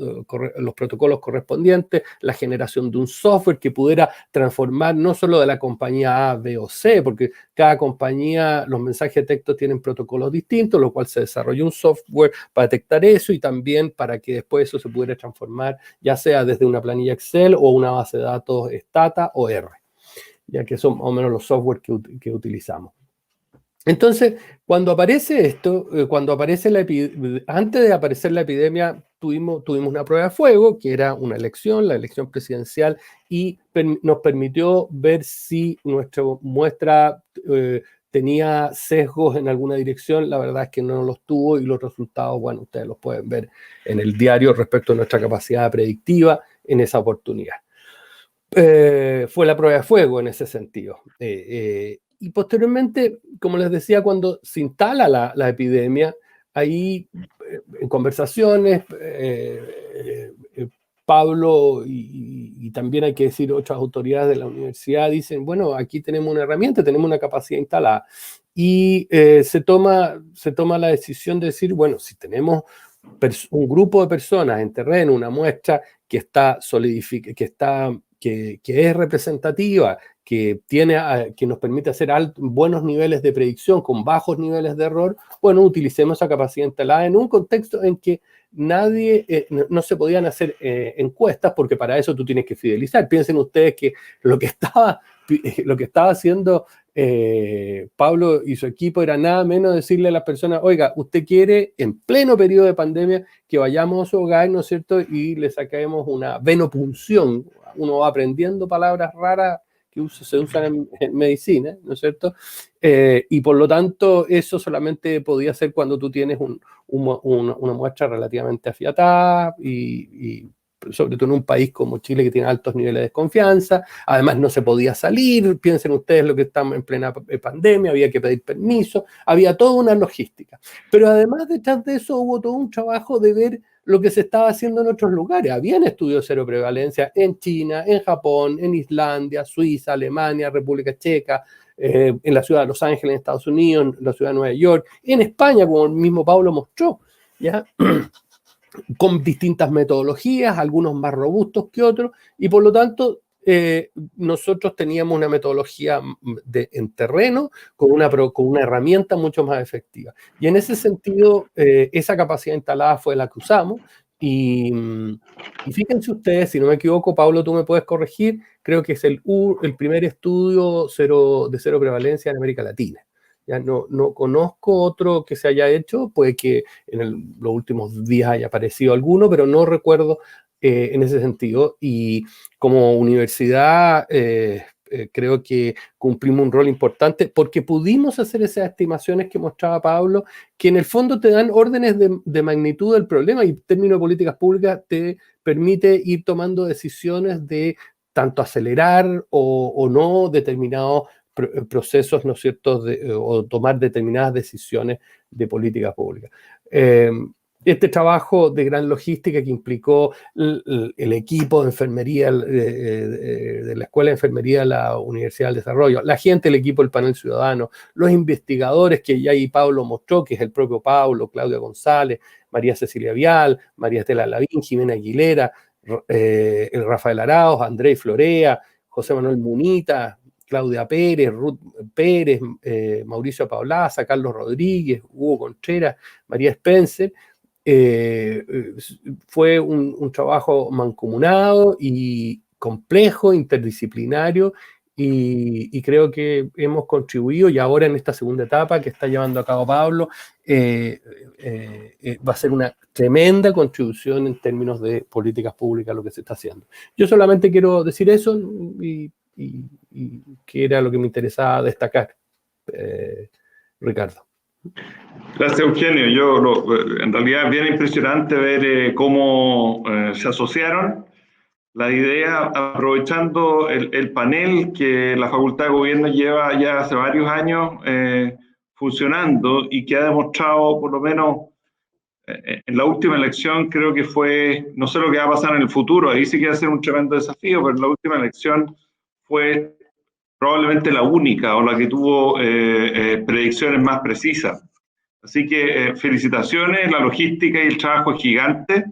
los protocolos correspondientes, la generación de un software que pudiera transformar no solo de la compañía A, B o C, porque cada compañía, los mensajes de texto tienen protocolos distintos, lo cual se desarrolló un software para detectar eso y también para que después eso se pudiera transformar, ya sea desde una planilla Excel o una base de datos Stata o R, ya que son más o menos los software que utilizamos. Entonces, cuando aparece esto, antes de aparecer la epidemia, tuvimos una prueba de fuego, que era una elección, la elección presidencial, y nos permitió ver si nuestra muestra tenía sesgos en alguna dirección. La verdad es que no los tuvo y los resultados, bueno, ustedes los pueden ver en el diario respecto a nuestra capacidad predictiva en esa oportunidad. fue la prueba de fuego en ese sentido. Y posteriormente, como les decía, cuando se instala la epidemia, ahí en conversaciones, Pablo y también hay que decir otras autoridades de la universidad dicen, bueno, aquí tenemos una herramienta, tenemos una capacidad instalada. Y se toma la decisión de decir, bueno, si tenemos un grupo de personas en terreno, una muestra que está solidificada, que es representativa, que nos permite hacer buenos niveles de predicción con bajos niveles de error, bueno, utilicemos esa capacidad instalada en un contexto en que no se podían hacer encuestas, porque para eso tú tienes que fidelizar. Piensen ustedes que lo que estaba haciendo Pablo y su equipo era nada menos decirle a las personas, oiga, usted quiere en pleno periodo de pandemia que vayamos a su hogar, ¿no es cierto? Y le saquemos una venopunción. Uno va aprendiendo palabras raras que se usan en medicina, ¿no es cierto? Y por lo tanto, eso solamente podía ser cuando tú tienes una muestra relativamente afiatada y sobre todo en un país como Chile que tiene altos niveles de desconfianza. Además no se podía salir, piensen ustedes lo que estamos en plena pandemia, había que pedir permiso, había toda una logística. Pero además detrás de eso hubo todo un trabajo de ver lo que se estaba haciendo en otros lugares. Habían estudios de cero prevalencia en China, en Japón, en Islandia, Suiza, Alemania, República Checa, en la ciudad de Los Ángeles, en Estados Unidos, en la ciudad de Nueva York, en España, como el mismo Pablo mostró, ¿ya? Con distintas metodologías, algunos más robustos que otros, y por lo tanto nosotros teníamos una metodología en terreno con una herramienta mucho más efectiva. Y en ese sentido, esa capacidad instalada fue la que usamos, y fíjense ustedes, si no me equivoco, Pablo, tú me puedes corregir, creo que es el primer estudio de cero prevalencia en América Latina. Ya no conozco otro que se haya hecho, puede que en los últimos días haya aparecido alguno, pero no recuerdo en ese sentido. Y como universidad creo que cumplimos un rol importante porque pudimos hacer esas estimaciones que mostraba Pablo, que en el fondo te dan órdenes de magnitud del problema y en términos de políticas públicas te permite ir tomando decisiones de tanto acelerar o no determinados procesos, ¿no es cierto?, o tomar determinadas decisiones de política pública. Este trabajo de gran logística que implicó el equipo de enfermería de la Escuela de Enfermería de la Universidad del Desarrollo, la gente, el equipo del panel ciudadano, los investigadores que ya ahí Pablo mostró, que es el propio Pablo, Claudia González, María Cecilia Vial, María Estela Lavín, Jimena Aguilera, el Rafael Arauz, Andrés Florea, José Manuel Munita, Claudia Pérez, Ruth Pérez, Mauricio Paulaza, Carlos Rodríguez, Hugo Contreras, María Spencer. Fue un trabajo mancomunado y complejo, interdisciplinario, y creo que hemos contribuido, y ahora en esta segunda etapa que está llevando a cabo Pablo, va a ser una tremenda contribución en términos de políticas públicas lo que se está haciendo. Yo solamente quiero decir eso y que era lo que me interesaba destacar, Ricardo. Gracias, Eugenio. En realidad es bien impresionante ver cómo se asociaron la idea, aprovechando el panel que la Facultad de Gobierno lleva ya hace varios años funcionando y que ha demostrado, por lo menos en la última elección, creo que fue, no sé lo que va a pasar en el futuro, ahí sí que va a ser un tremendo desafío, pero en la última elección fue probablemente la única o la que tuvo predicciones más precisas. Así que felicitaciones, la logística y el trabajo es gigante.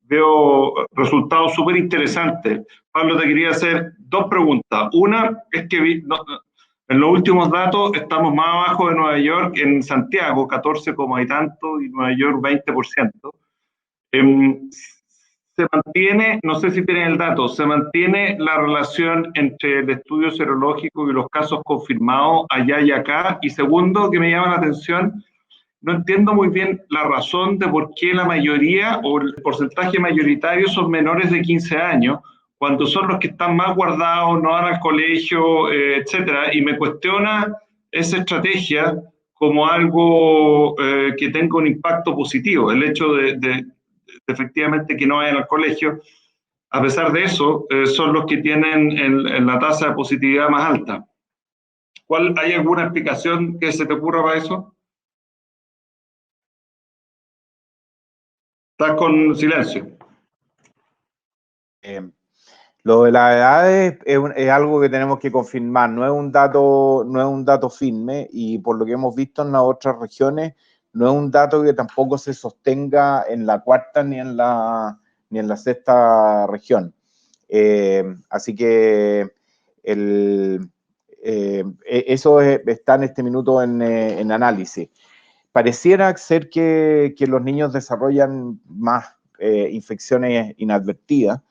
Veo resultados súper interesantes. Pablo, te quería hacer dos preguntas. Una es que en los últimos datos estamos más abajo de Nueva York en Santiago, 14, y tanto, y Nueva York 20%. Se mantiene, no sé si tienen el dato, se mantiene la relación entre el estudio serológico y los casos confirmados allá y acá. Y segundo, que me llama la atención, no entiendo muy bien la razón de por qué la mayoría o el porcentaje mayoritario son menores de 15 años, cuando son los que están más guardados, no van al colegio, etcétera. Y me cuestiona esa estrategia como algo que tenga un impacto positivo, el hecho de efectivamente que no vayan al colegio. a pesar de eso, son los que tienen en la tasa de positividad más alta. ¿Hay alguna explicación que se te ocurra para eso? Estás con silencio. Lo de las edades es algo que tenemos que confirmar, no es un dato firme, y por lo que hemos visto en las otras regiones, no es un dato que tampoco se sostenga en la cuarta ni en la sexta región. Así que eso está en este minuto en análisis. Pareciera ser que los niños desarrollan más infecciones inadvertidas,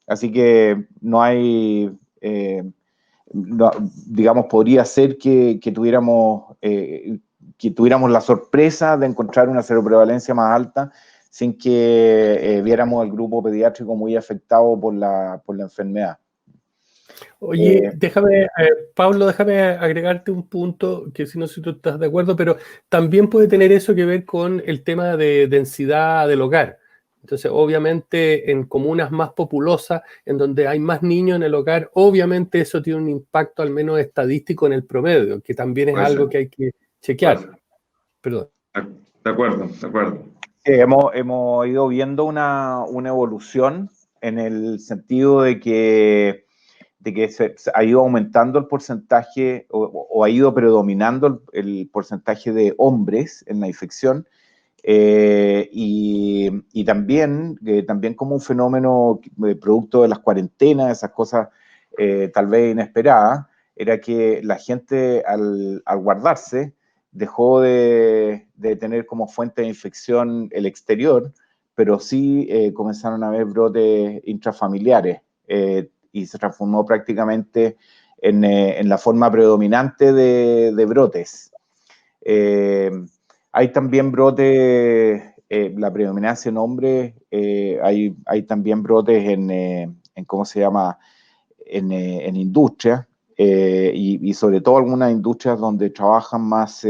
así que no hay, digamos, podría ser que tuviéramos la sorpresa de encontrar una seroprevalencia más alta sin que viéramos al grupo pediátrico muy afectado por la enfermedad. Oye, Pablo, déjame agregarte un punto que si no sé si tú estás de acuerdo, pero también puede tener eso que ver con el tema de densidad del hogar. Entonces, obviamente, en comunas más populosas, en donde hay más niños en el hogar, obviamente eso tiene un impacto al menos estadístico en el promedio, que también es algo que hay que chequear. Perdón. De acuerdo. Hemos ido viendo una evolución en el sentido de que se ha ido aumentando el porcentaje o ha ido predominando el porcentaje de hombres en la infección, y también como un fenómeno producto de las cuarentenas, esas cosas tal vez inesperadas, era que la gente al guardarse dejó de tener como fuente de infección el exterior, pero sí comenzaron a haber brotes intrafamiliares, y se transformó prácticamente en la forma predominante de brotes. Hay también brotes, la predominancia en hombres, hay también brotes en ¿cómo se llama?, en industria, y sobre todo algunas industrias donde trabajan más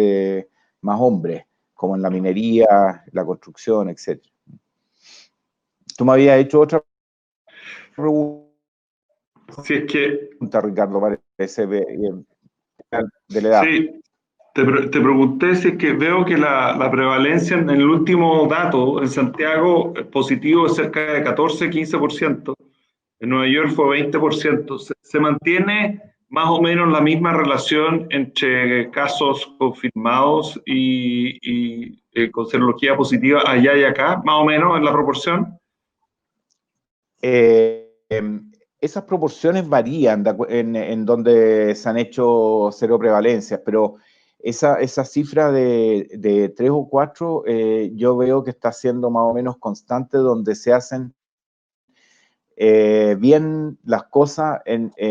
hombres, como en la minería, la construcción, etc. Tú me habías hecho otra pregunta. Si es que... Ricardo, parece de la edad. Sí, te pregunté si es que veo que la prevalencia en el último dato en Santiago positivo es cerca de 14-15%, en Nueva York fue 20%. ¿Se mantiene más o menos la misma relación entre casos confirmados y con serología positiva allá y acá, más o menos en la proporción? Esas proporciones varían en donde se han hecho cero prevalencias, pero esa cifra de 3 o 4 yo veo que está siendo más o menos constante, donde se hacen bien las cosas,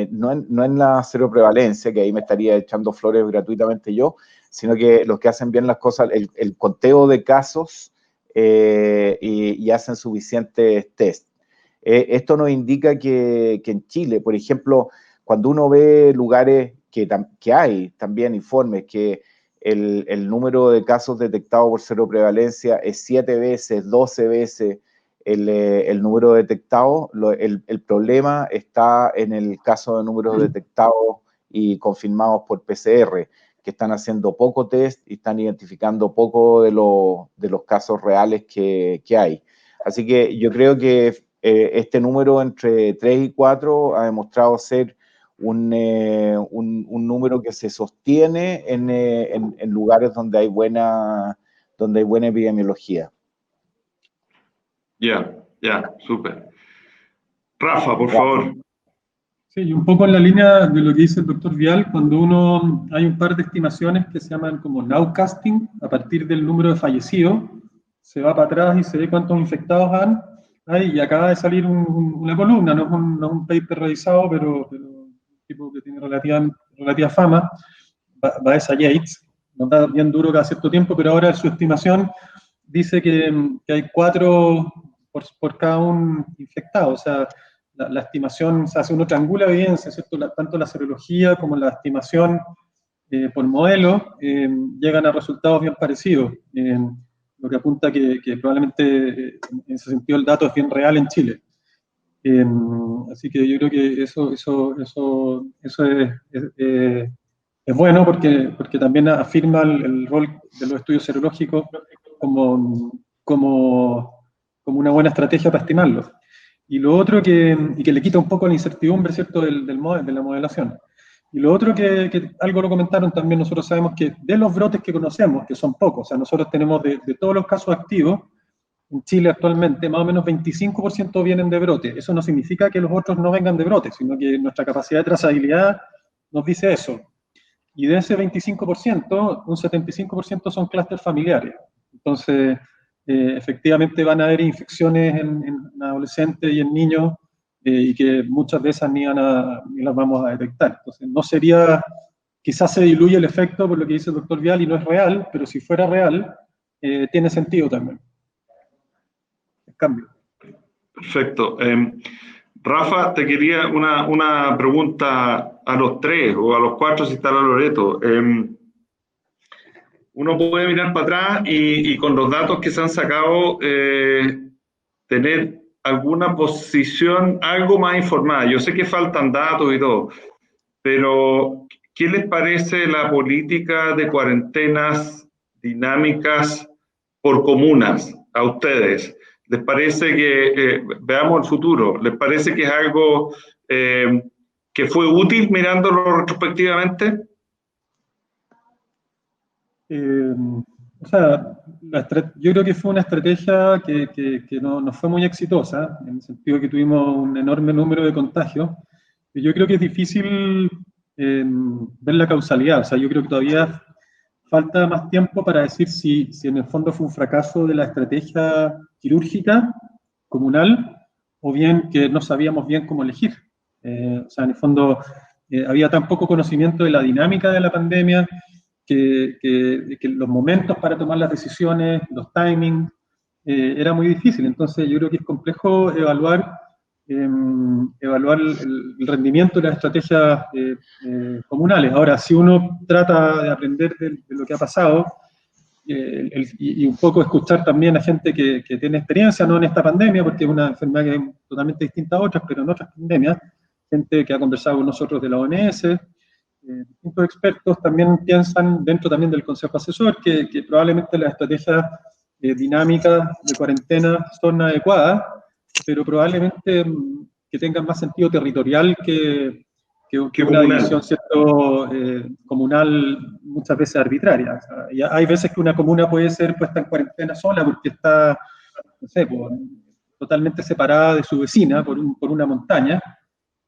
no en la cero prevalencia, que ahí me estaría echando flores gratuitamente yo, sino que los que hacen bien las cosas, el conteo de casos, y hacen suficientes test. Esto nos indica que en Chile, por ejemplo, cuando uno ve lugares que hay también informes que el número de casos detectados por cero prevalencia es 7 veces, 12 veces el número detectado, el problema está en el caso de números detectados y confirmados por PCR, que están haciendo poco test y están identificando poco de los casos reales que hay. Así que yo creo que este número entre 3 y 4 ha demostrado ser un número que se sostiene en lugares donde hay buena epidemiología. Ya, súper. Rafa, por favor. Sí, y un poco en la línea de lo que dice el doctor Vial, cuando hay un par de estimaciones que se llaman como nowcasting, a partir del número de fallecidos, se va para atrás y se ve cuántos infectados hay, y acaba de salir una columna, no es un paper revisado, pero un tipo que tiene relativa fama, Baeza Yates, nos da bien duro cada cierto tiempo, pero ahora su estimación dice que hay 4 por cada un infectado, o sea, la estimación, se hace, uno triangula evidencia, ¿cierto? Tanto la serología como la estimación por modelo llegan a resultados bien parecidos, lo que apunta que probablemente en ese sentido el dato es bien real en Chile. Así que yo creo que eso es bueno porque también afirma el rol de los estudios serológicos como una buena estrategia para estimarlos. Y lo otro que le quita un poco la incertidumbre, ¿cierto?, de la modelación. Y lo otro que algo lo comentaron también, nosotros sabemos que de los brotes que conocemos, que son pocos, o sea, nosotros tenemos de todos los casos activos, en Chile actualmente, más o menos 25% vienen de brote. Eso no significa que los otros no vengan de brote, sino que nuestra capacidad de trazabilidad nos dice eso. Y de ese 25%, un 75% son clústeres familiares. Entonces, efectivamente van a haber infecciones en adolescentes y en niños, y que muchas de esas ni las vamos a detectar. Entonces, no sería, quizás se diluye el efecto por lo que dice el doctor Vial y no es real, pero si fuera real, tiene sentido también. Cambio. Perfecto. Rafa, te quería una pregunta a los tres o a los cuatro si está la Loreto. Uno puede mirar para atrás y con los datos que se han sacado tener alguna posición algo más informada. Yo sé que faltan datos y todo, pero ¿qué les parece la política de cuarentenas dinámicas por comunas a ustedes? ¿Les parece que, veamos el futuro, les parece que es algo que fue útil mirándolo retrospectivamente? O sea, yo creo que fue una estrategia que no fue muy exitosa, en el sentido que tuvimos un enorme número de contagios. Y yo creo que es difícil ver la causalidad. O sea, yo creo que todavía falta más tiempo para decir si en el fondo fue un fracaso de la estrategia quirúrgica comunal o bien que no sabíamos bien cómo elegir. O sea, en el fondo había tan poco conocimiento de la dinámica de la pandemia que los momentos para tomar las decisiones, los timings, era muy difícil. Entonces yo creo que es complejo evaluar el rendimiento de las estrategias comunales. Ahora, si uno trata de aprender de lo que ha pasado y un poco escuchar también a gente que tiene experiencia, no en esta pandemia, porque es una enfermedad que es totalmente distinta a otras, pero en otras pandemias, gente que ha conversado con nosotros de la OMS, distintos expertos también piensan, dentro también del Consejo Asesor, que probablemente las estrategias dinámicas de cuarentena son adecuadas, pero probablemente que tengan más sentido territorial que una división, ¿cierto?, comunal muchas veces arbitraria. O sea, y hay veces que una comuna puede ser puesta en cuarentena sola porque está, no sé, totalmente separada de su vecina por una montaña,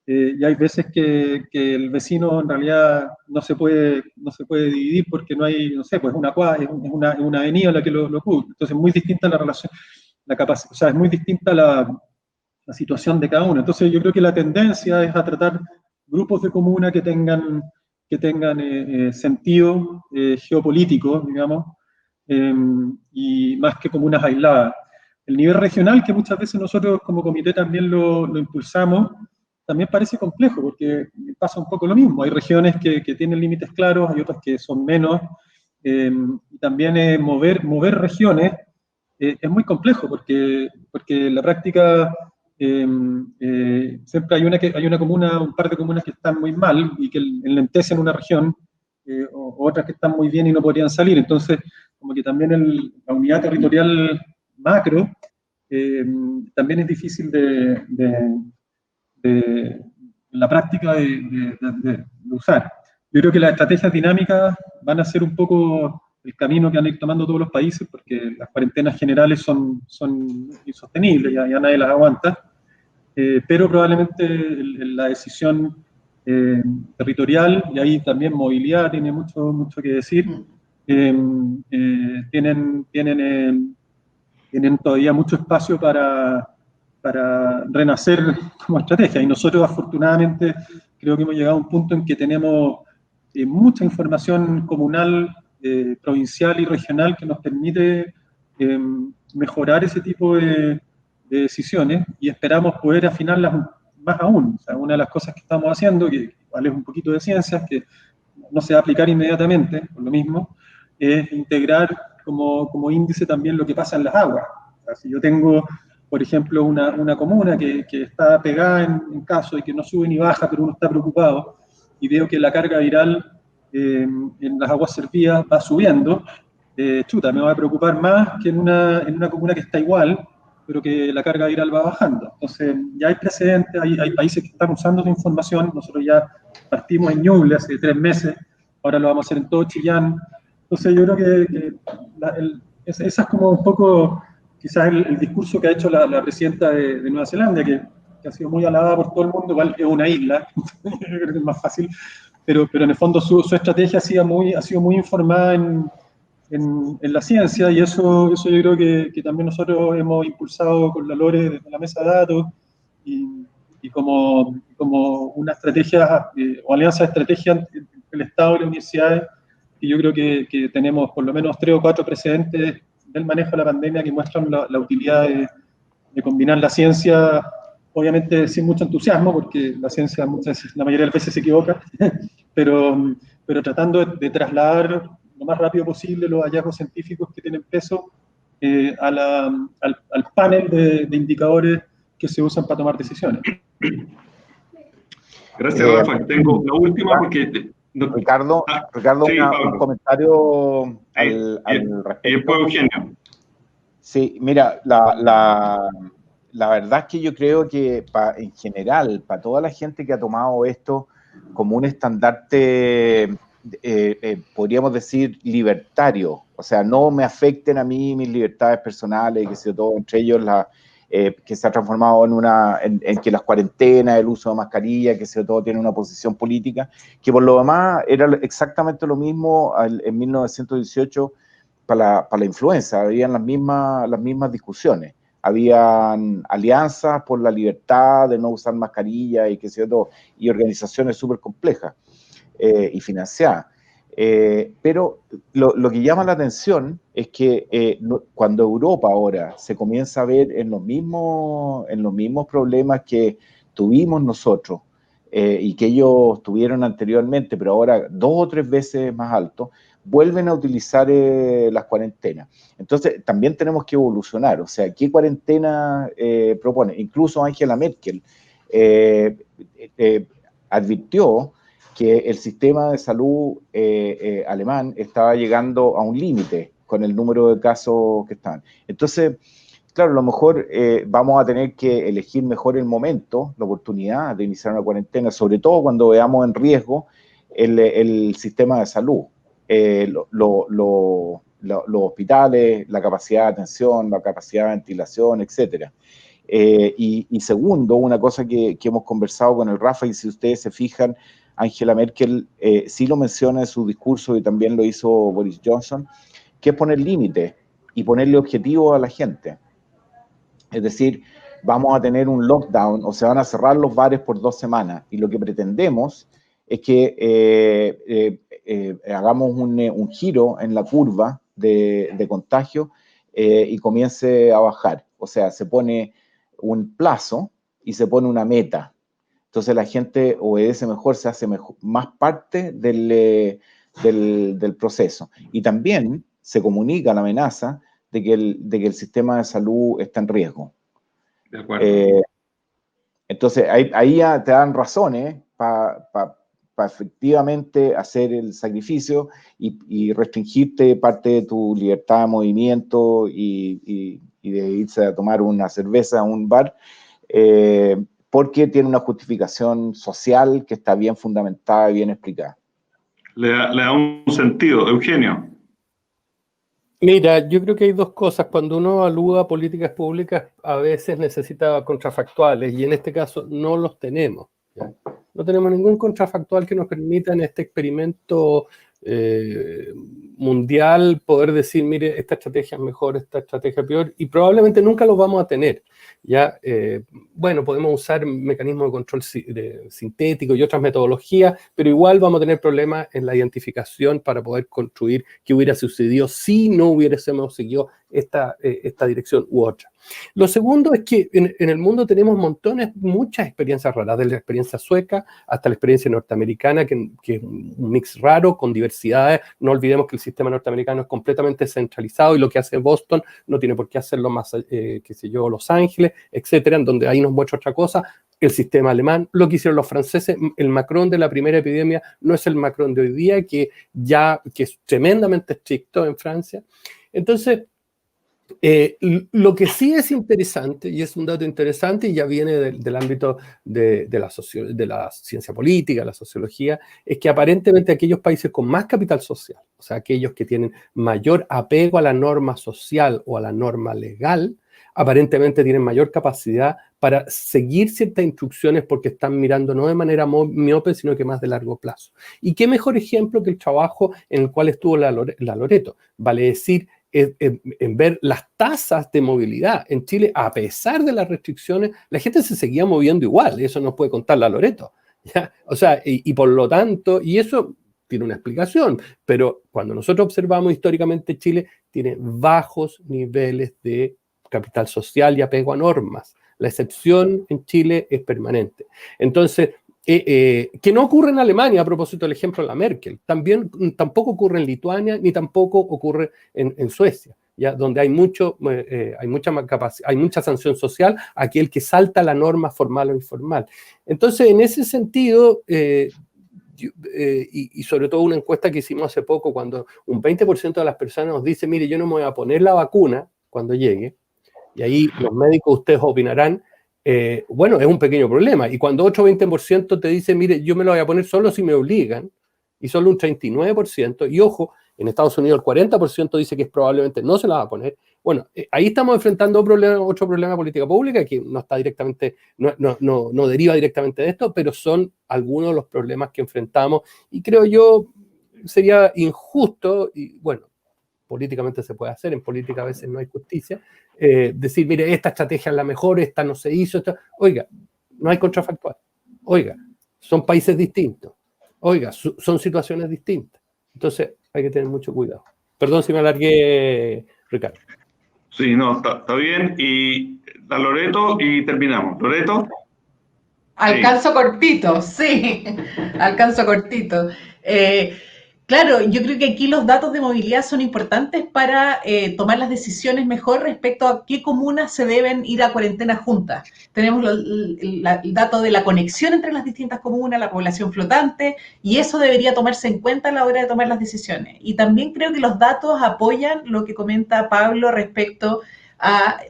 y hay veces que el vecino en realidad no se puede dividir porque no hay, no sé, pues una avenida en la que lo cubre. Entonces es muy distinta la relación, la capacidad, o sea, es muy distinta la situación de cada uno. Entonces yo creo que la tendencia es a tratar grupos de comuna que tengan sentido geopolítico, digamos, y más que comunas aisladas. El nivel regional, que muchas veces nosotros como comité también lo impulsamos, también parece complejo, porque pasa un poco lo mismo. Hay regiones que tienen límites claros, hay otras que son menos, y también mover regiones es muy complejo, porque en la práctica siempre hay una comuna, un par de comunas que están muy mal y que enlentecen una región, o otras que están muy bien y no podrían salir. Entonces, como que también la unidad territorial macro también es difícil en la práctica de usar. Yo creo que las estrategias dinámicas van a ser un poco el camino que van a ir tomando todos los países, porque las cuarentenas generales son insostenibles, ya nadie las aguanta, pero probablemente la decisión territorial, y ahí también movilidad tiene mucho que decir, tienen todavía mucho espacio para renacer como estrategia. Y nosotros, afortunadamente, creo que hemos llegado a un punto en que tenemos mucha información comunal, provincial y regional que nos permite mejorar ese tipo de decisiones, y esperamos poder afinarlas más aún. O sea, una de las cosas que estamos haciendo, que igual es un poquito de ciencias, que no se va a aplicar inmediatamente, por lo mismo, es integrar como índice también lo que pasa en las aguas. O sea, si yo tengo por ejemplo, una comuna que está pegada en caso y que no sube ni baja, pero uno está preocupado, y veo que la carga viral en las aguas servidas va subiendo, chuta, me va a preocupar más que en una comuna que está igual, pero que la carga viral va bajando. Entonces, ya hay precedentes, hay países que están usando esa información, nosotros ya partimos en Ñuble hace 3 meses, ahora lo vamos a hacer en todo Chillán. Entonces, yo creo que esa es como un poco quizás el discurso que ha hecho la presidenta de Nueva Zelanda, que ha sido muy alabada por todo el mundo, igual es una isla, yo creo que es más fácil, pero en el fondo su estrategia ha sido muy informada en la ciencia, y eso yo creo que también nosotros hemos impulsado con la LORE desde la mesa de datos, y como una estrategia o alianza de estrategia entre el Estado y las universidades, y yo creo que tenemos por lo menos 3 o 4 precedentes del manejo de la pandemia que muestran la utilidad de combinar la ciencia, obviamente sin mucho entusiasmo, porque la ciencia la mayoría de las veces se equivoca, pero tratando de trasladar lo más rápido posible los hallazgos científicos que tienen peso al panel de indicadores que se usan para tomar decisiones. Gracias, Rafa. Tengo la última porque... Ricardo, sí, un comentario al respecto. Y después Eugenio. Sí, mira, la verdad es que yo creo que en general, para toda la gente que ha tomado esto como un estandarte, podríamos decir, libertario, o sea, no me afecten a mí mis libertades personales, que sea todo, entre ellos que se ha transformado en que las cuarentenas, el uso de mascarilla, que sea todo tiene una posición política, que por lo demás era exactamente lo mismo en 1918 para la influenza, habían las mismas discusiones, habían alianzas por la libertad de no usar mascarilla y que sea todo, y organizaciones súper complejas y financiadas. Pero lo que llama la atención es que cuando Europa ahora se comienza a ver en los mismos problemas que tuvimos nosotros y que ellos tuvieron anteriormente, pero ahora 2 o 3 veces más alto, vuelven a utilizar las cuarentenas. Entonces, también tenemos que evolucionar. O sea, ¿qué cuarentena propone? Incluso Angela Merkel advirtió que el sistema de salud alemán estaba llegando a un límite con el número de casos que están. Entonces, claro, a lo mejor vamos a tener que elegir mejor el momento, la oportunidad de iniciar una cuarentena, sobre todo cuando veamos en riesgo el sistema de salud, los hospitales, la capacidad de atención, la capacidad de ventilación, etcétera. Y segundo, una cosa que hemos conversado con el Rafa, y si ustedes se fijan, Angela Merkel sí lo menciona en su discurso y también lo hizo Boris Johnson, que es poner límites y ponerle objetivos a la gente. Es decir, vamos a tener un lockdown o se van a cerrar los bares por 2 semanas y lo que pretendemos es que hagamos un giro en la curva de contagio y comience a bajar. O sea, se pone un plazo y se pone una meta. Entonces la gente obedece mejor, se hace más parte del proceso. Y también se comunica la amenaza de que el sistema de salud está en riesgo. De acuerdo. Entonces ahí ya te dan razones para efectivamente hacer el sacrificio y restringirte parte de tu libertad de movimiento y de irse a tomar una cerveza a un bar, porque tiene una justificación social que está bien fundamentada y bien explicada. Le da un sentido. Eugenio. Mira, yo creo que hay 2 cosas. Cuando uno evalúa políticas públicas, a veces necesita contrafactuales, y en este caso no los tenemos, ¿ya? No tenemos ningún contrafactual que nos permita en este experimento mundial poder decir, mire, esta estrategia es mejor, esta estrategia es peor, y probablemente nunca los vamos a tener. ¿Ya? Bueno, podemos usar mecanismos de control sintético y otras metodologías, pero igual vamos a tener problemas en la identificación para poder construir qué hubiera sucedido si no hubiésemos seguido esta dirección u otra. Lo segundo es que en el mundo tenemos muchas experiencias raras, desde la experiencia sueca hasta la experiencia norteamericana, que es un mix raro con diversidades. No olvidemos que el sistema norteamericano es completamente centralizado y lo que hace Boston no tiene por qué hacerlo más, qué sé yo, Los Ángeles, etcétera, en donde ahí nos muestra otra cosa. El sistema alemán, lo que hicieron los franceses, el Macron de la primera epidemia no es el Macron de hoy día, que es tremendamente estricto en Francia. Entonces, lo que sí es interesante, y es un dato interesante, y ya viene del ámbito de la ciencia política, la sociología, es que aparentemente aquellos países con más capital social, o sea, aquellos que tienen mayor apego a la norma social o a la norma legal, aparentemente tienen mayor capacidad para seguir ciertas instrucciones porque están mirando no de manera miope, sino que más de largo plazo. Y qué mejor ejemplo que el trabajo en el cual estuvo la Loreto, vale decir, en ver las tasas de movilidad en Chile, a pesar de las restricciones, la gente se seguía moviendo igual, eso nos puede contar la Loreto, ¿ya? O sea, y por lo tanto, y eso tiene una explicación, pero cuando nosotros observamos históricamente Chile, tiene bajos niveles de capital social y apego a normas. La excepción en Chile es permanente. Entonces, que no ocurre en Alemania, a propósito del ejemplo de la Merkel, tampoco ocurre en Lituania, ni tampoco ocurre en Suecia, ¿ya? Donde hay mucha sanción social a aquel que salta la norma formal o informal. Entonces, en ese sentido, y sobre todo una encuesta que hicimos hace poco, cuando un 20% de las personas nos dice, mire, yo no me voy a poner la vacuna cuando llegue, y ahí los médicos, ustedes opinarán, bueno, es un pequeño problema. Y cuando otro 20% te dice, mire, yo me lo voy a poner solo si me obligan, y solo un 39%, y ojo, en Estados Unidos el 40% dice que probablemente no se la va a poner. Bueno, ahí estamos enfrentando otro problema de política pública que no está directamente, no deriva directamente de esto, pero son algunos de los problemas que enfrentamos, y creo yo sería injusto, y bueno, políticamente se puede hacer, en política a veces no hay justicia, decir, mire, esta estrategia es la mejor, esta no se hizo, oiga, no hay contrafactual, oiga, son países distintos, oiga, son situaciones distintas, entonces hay que tener mucho cuidado. Perdón si me alargué, Ricardo. Sí, no, está bien, y la Loreto y terminamos. ¿Loreto? Alcanzo sí. Cortito, sí, alcanzo cortito. Claro, yo creo que aquí los datos de movilidad son importantes para tomar las decisiones mejor respecto a qué comunas se deben ir a cuarentena juntas. Tenemos el dato de la conexión entre las distintas comunas, la población flotante, y eso debería tomarse en cuenta a la hora de tomar las decisiones. Y también creo que los datos apoyan lo que comenta Pablo respecto a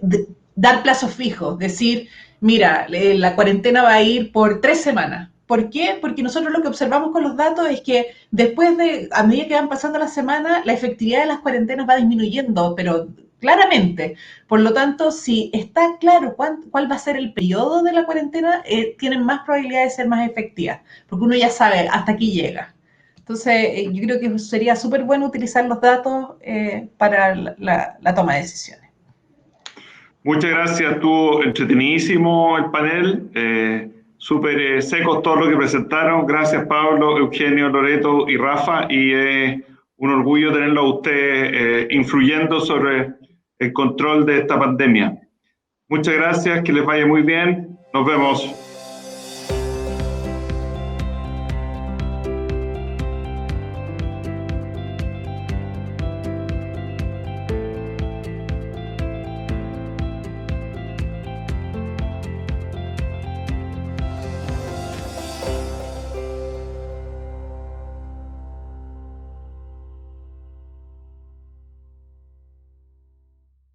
dar plazos fijos, decir, mira, la cuarentena va a ir por 3 semanas. ¿Por qué? Porque nosotros lo que observamos con los datos es que después a medida que van pasando las semanas, la efectividad de las cuarentenas va disminuyendo, pero claramente. Por lo tanto, si está claro cuál va a ser el periodo de la cuarentena, tienen más probabilidad de ser más efectivas, porque uno ya sabe hasta aquí llega. Entonces, yo creo que sería súper bueno utilizar los datos para la toma de decisiones. Muchas gracias, estuvo entretenidísimo el panel, súper secos todo lo que presentaron. Gracias Pablo, Eugenio, Loreto y Rafa, y es un orgullo tenerlo a ustedes influyendo sobre el control de esta pandemia. Muchas gracias, que les vaya muy bien, nos vemos.